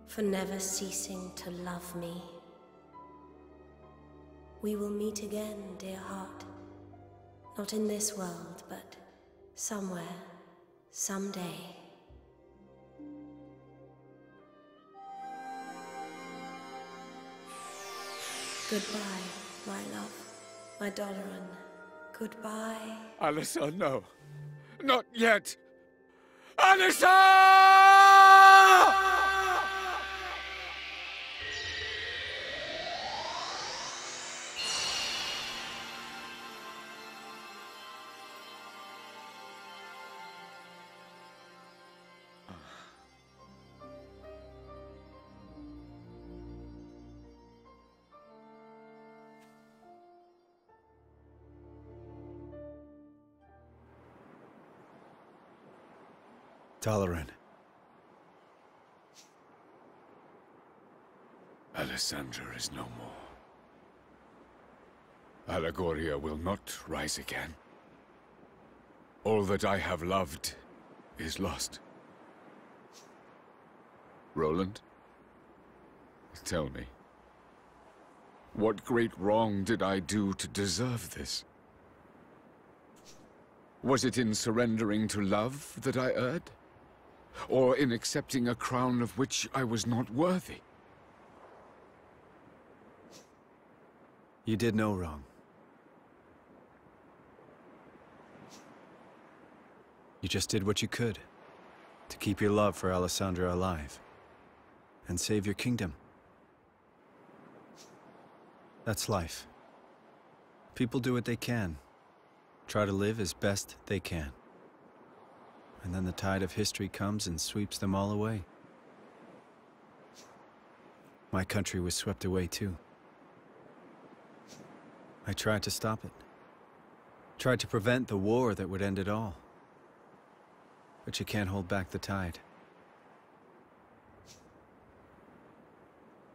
for never ceasing to love me. We will meet again, dear heart. Not in this world, but somewhere, someday. Goodbye, my love, my Doloran. Goodbye. Alyssa, no. Not yet! Alyssa! Doloran. Alessandra is no more. Allegoria will not rise again. All that I have loved is lost. Roland, tell me, what great wrong did I do to deserve this? Was it in surrendering to love that I erred? Or in accepting a crown of which I was not worthy? You did no wrong. You just did what you could to keep your love for Alessandra alive and save your kingdom. That's life. People do what they can, try to live as best they can. And then the tide of history comes and sweeps them all away. My country was swept away too. I tried to stop it. Tried to prevent the war that would end it all. But you can't hold back the tide.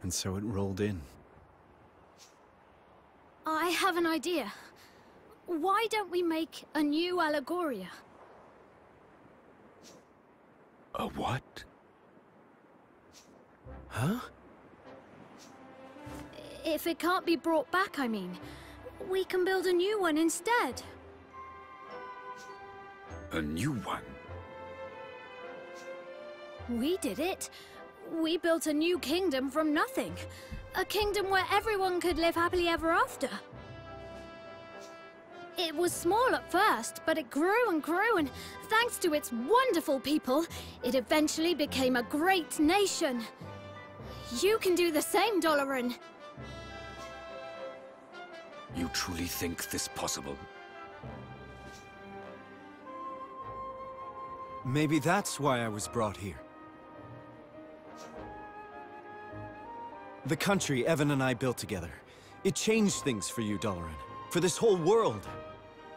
And so it rolled in. I have an idea. Why don't we make a new Allegoria? A what? Huh? If it can't be brought back, I mean, we can build a new one instead. A new one? We did it. We built a new kingdom from nothing. A kingdom where everyone could live happily ever after. It was small at first, but it grew and grew, and thanks to its wonderful people, it eventually became a great nation. You can do the same, Doloran. You truly think this possible? Maybe that's why I was brought here. The country Evan and I built together, it changed things for you, Doloran. For this whole world.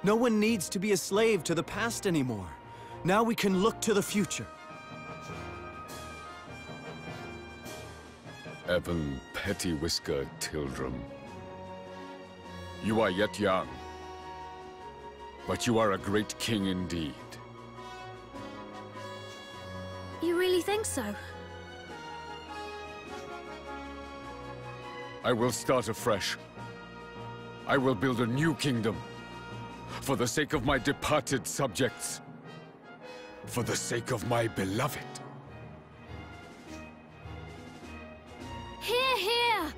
No one needs to be a slave to the past anymore. Now we can look to the future. Evan Pettywhisker Tildrum. You are yet young, but you are a great king indeed. You really think so? I will start afresh. I will build a new kingdom. For the sake of my departed subjects. For the sake of my beloved. Hear, hear!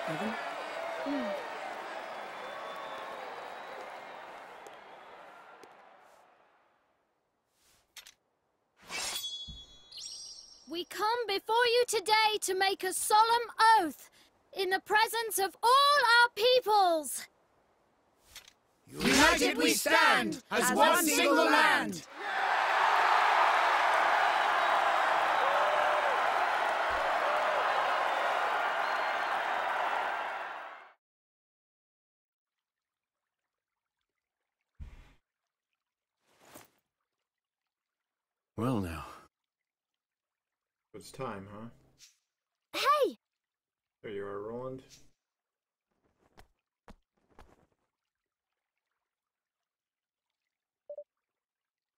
Evan? We come before you today to make a solemn oath in the presence of all our peoples. United we stand as one single land. Well now. It's time, huh? Hey! There you are, Roland.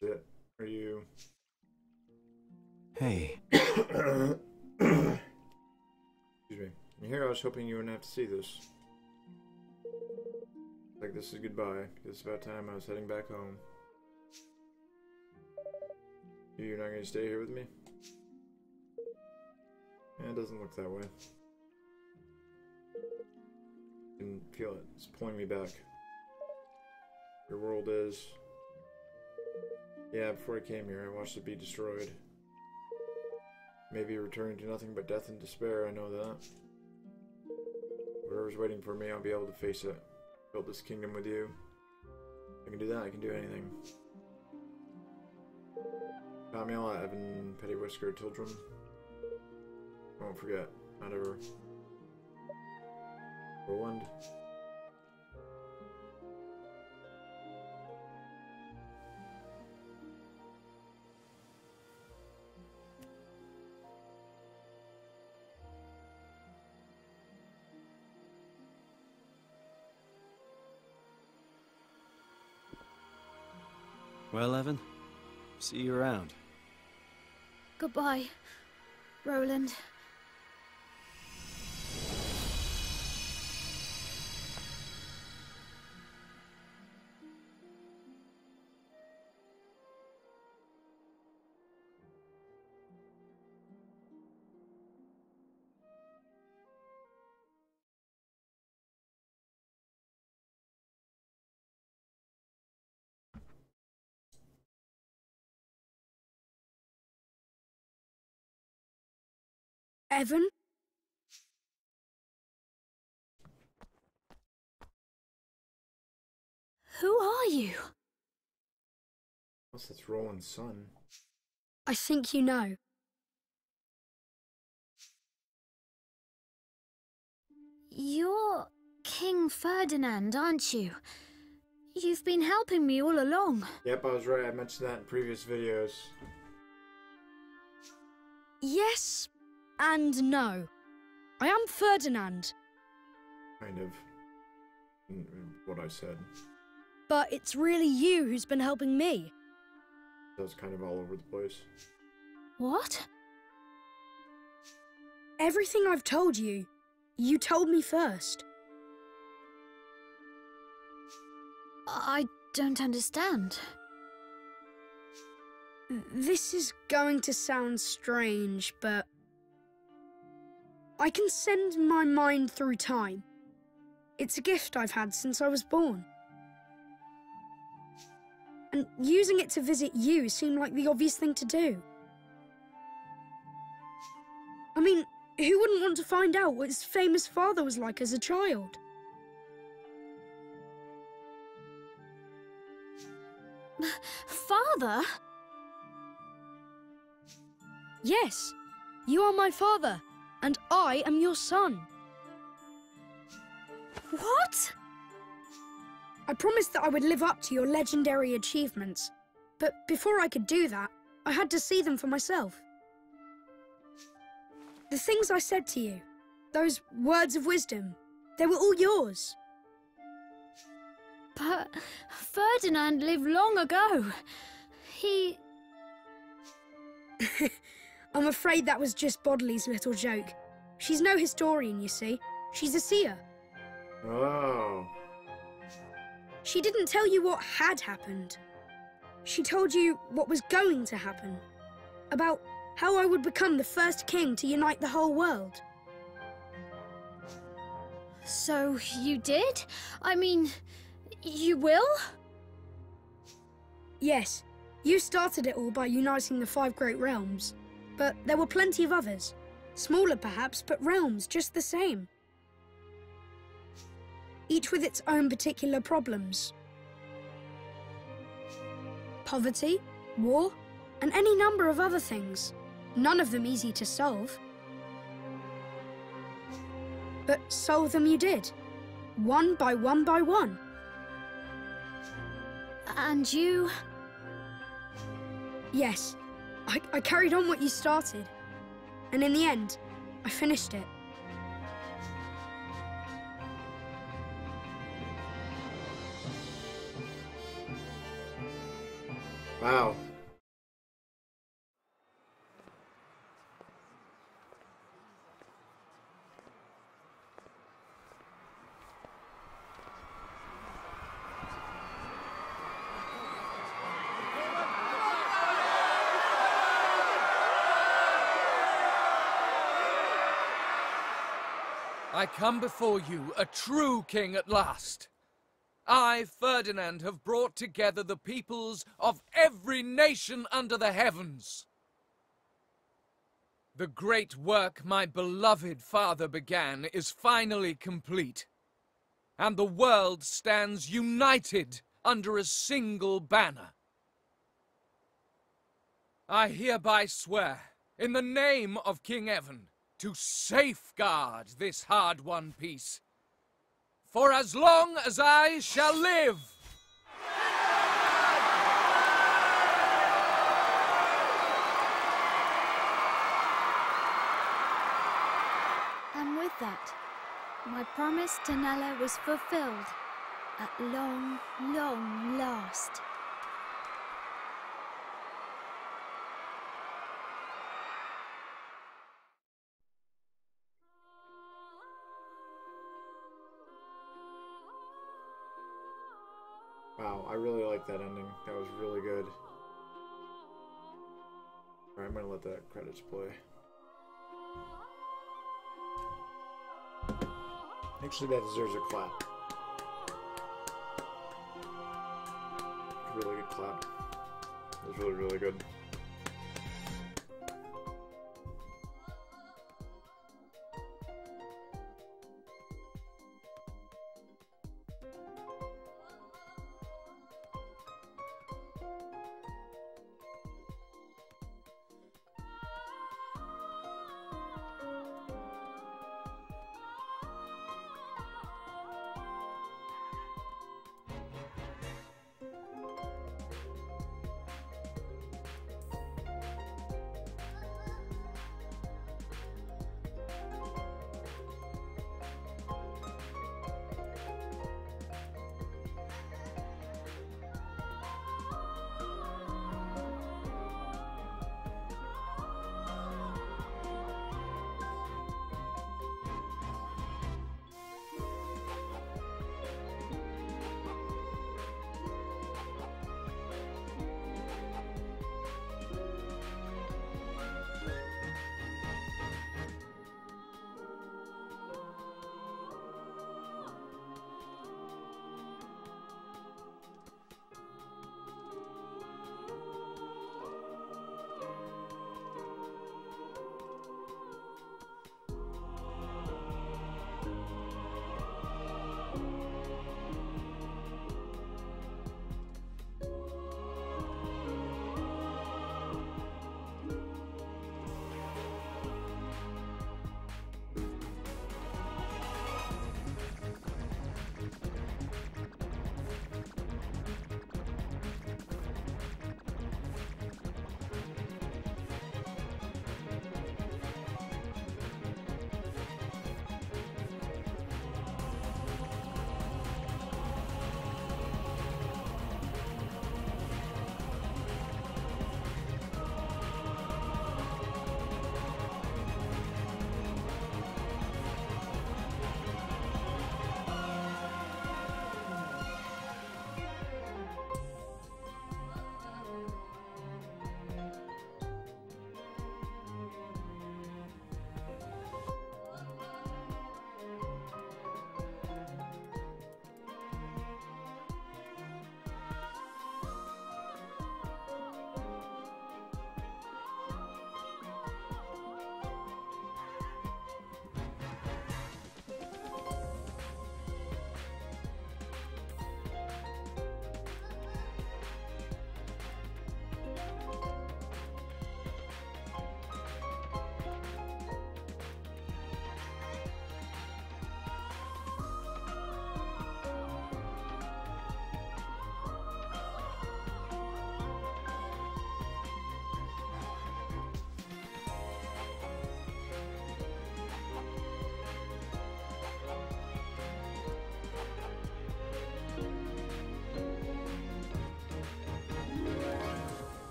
That's it. Are you... Hey. Excuse me. Here, I was hoping you wouldn't have to see this. Like, this is goodbye. It's about time I was heading back home. You're not going to stay here with me? Yeah, it doesn't look that way. I can feel it. It's pulling me back. Your world is... Yeah, before I came here, I watched it be destroyed. Maybe returning to nothing but death and despair, I know that. Whatever's waiting for me, I'll be able to face it. Build this kingdom with you. If I can do that, I can do anything. Samuel, Evan, Pettywhisker, Tildrum. I won't forget. Not ever. Roland. Well, Evan, see you around. Goodbye, Roland. Evan? Who are you? Unless it's Roland's son. I think you know. You're King Ferdinand, aren't you? You've been helping me all along. Yep, I was right. I mentioned that in previous videos. Yes and no. I am Ferdinand. Kind of. What I said. But it's really you who's been helping me. That was kind of all over the place. What? Everything I've told you, you told me first. I don't understand. This is going to sound strange, but I can send my mind through time. It's a gift I've had since I was born. And using it to visit you seemed like the obvious thing to do. I mean, who wouldn't want to find out what his famous father was like as a child? Father? Yes, you are my father, and I am your son. What? I promised that I would live up to your legendary achievements, but before I could do that, I had to see them for myself. The things I said to you, those words of wisdom, they were all yours. But Ferdinand lived long ago. He... I'm afraid that was just Bodley's little joke. She's no historian, you see. She's a seer. Oh. She didn't tell you what had happened. She told you what was going to happen. About how I would become the first king to unite the whole world. So you did? I mean, you will? Yes. You started it all by uniting the 5 great realms. But there were plenty of others. Smaller perhaps, but realms just the same. Each with its own particular problems. Poverty, war, and any number of other things. None of them easy to solve. But solve them you did. One by one by one. And you? Yes. I carried on what you started. And in the end, I finished it. Wow. I come before you, a true king at last. I, Ferdinand, have brought together the peoples of every nation under the heavens. The great work my beloved father began is finally complete, and the world stands united under a single banner. I hereby swear, in the name of King Evan, to safeguard this hard-won peace, for as long as I shall live. And with that, my promise to Nella was fulfilled at long, long last. Wow, I really like that ending. That was really good. Alright, I'm gonna let that credits play. Actually, that deserves a clap. Really good clap. That was really, really good.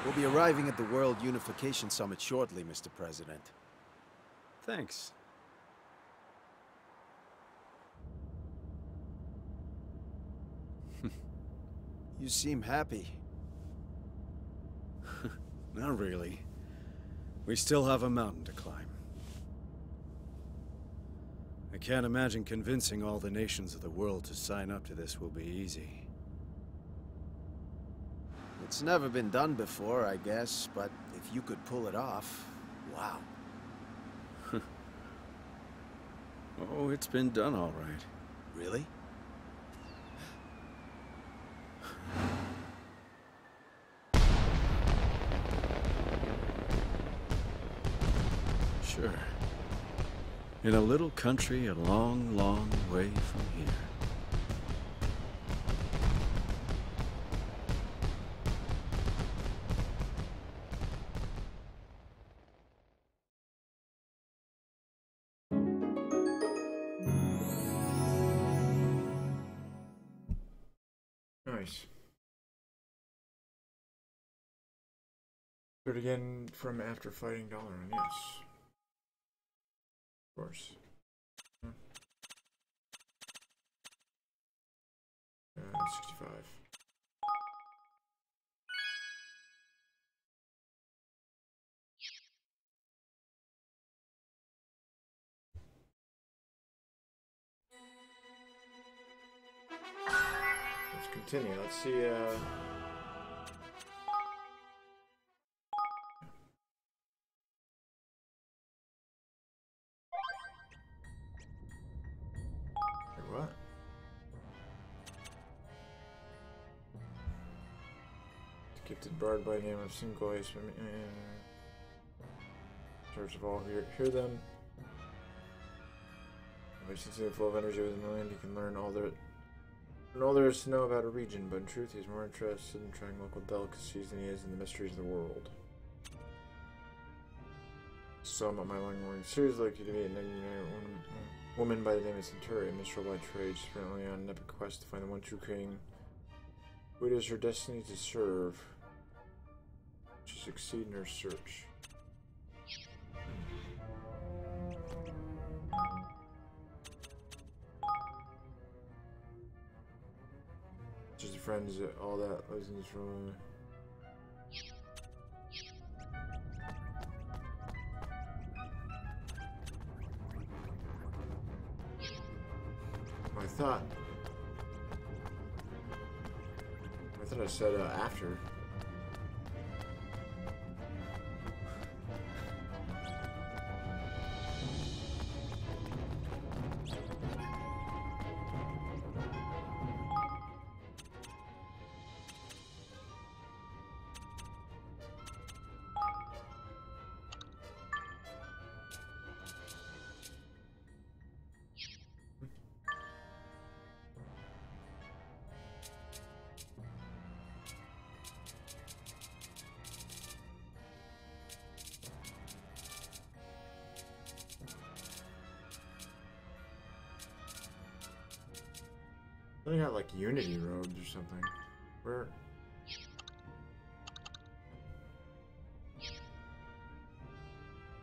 We'll be arriving at the World Unification Summit shortly, Mr. President. Thanks. You seem happy. Not really. We still have a mountain to climb. I can't imagine convincing all the nations of the world to sign up to this will be easy. It's never been done before, I guess, but if you could pull it off, wow. Oh, it's been done all right. Really? Sure. In a little country a long, long way from here. Nice. Do it again from after fighting Dalaran, yes. Of course. 65. Let's continue. Let's see, what? Gifted bard by the name of Single Ace. First of all, hear them. By sensing the flow of energy within the land, he can learn all there is to know about a region, but in truth, he's more interested in trying local delicacies than he is in the mysteries of the world. So I'm at my long-running series likely to be a woman by the name of Centuria, a minstrel by trade. She's apparently on an epic quest to find the one true king, who it is her destiny to serve. To succeed in her search. Just friends, all that lives in this room. I thought I said after. They got like Unity robes or something. Where?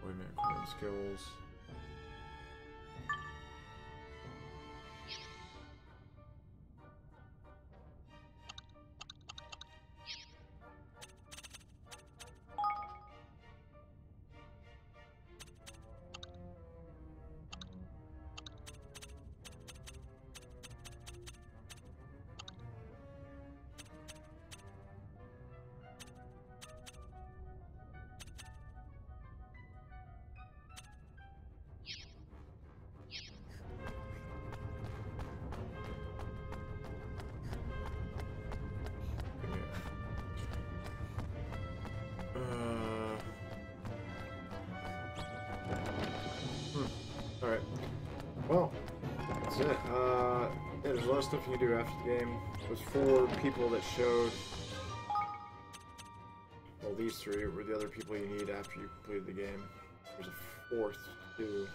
Wait a minute, cooking skills. Alright. Well, that's it. Yeah, there's a lot of stuff you can do after the game. There's 4 people that showed. Well, these 3 were the other people you need after you completed the game. There's a 4th, too.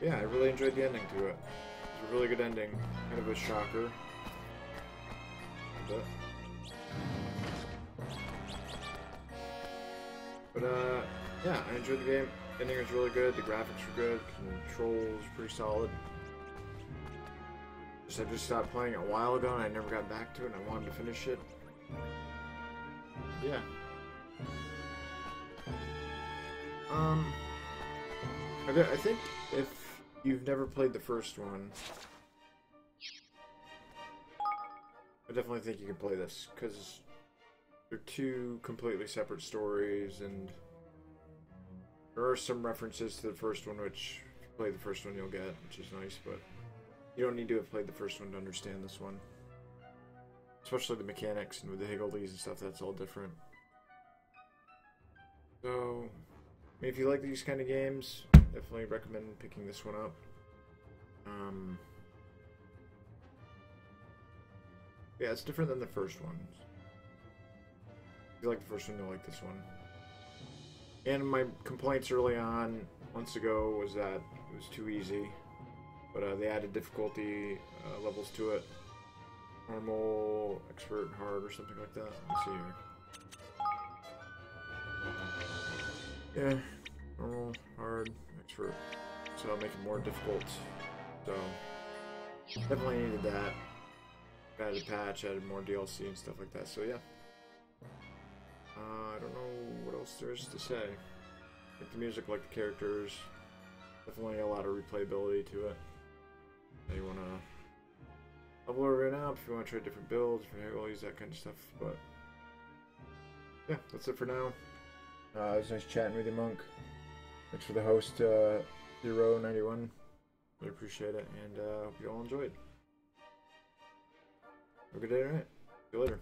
Yeah, I really enjoyed the ending to it. It was a really good ending. Kind of a shocker. bit. But, yeah, I enjoyed the game. Ending was really good, the graphics were good, controls pretty solid. I just stopped playing it a while ago and I never got back to it and I wanted to finish it. Yeah. I think if you've never played the first one, I definitely think you can play this, because they're two completely separate stories, and there are some references to the first one, which if you play the first one you'll get, which is nice, but you don't need to have played the first one to understand this one. Especially the mechanics, and with the higgledies and stuff, that's all different. So, I mean, if you like these kind of games, definitely recommend picking this one up. Yeah, it's different than the first one. If you like the first one, you'll like this one. And my complaints early on, months ago, was that it was too easy. But they added difficulty levels to it. Normal, expert, hard, or something like that. Let's see here. Yeah, normal, hard, expert. So I'll make it more difficult. So definitely needed that. Added a patch, added more DLC and stuff like that. So yeah. I don't know what else there is to say. Like the music, like the characters. Definitely a lot of replayability to it. You want to level everyone up if you want to try different builds, for use that kind of stuff. But yeah, that's it for now. It was nice chatting with you, Monk. Thanks for the host, Zero91. Really appreciate it, and hope you all enjoyed. Have a good day tonight. See you later.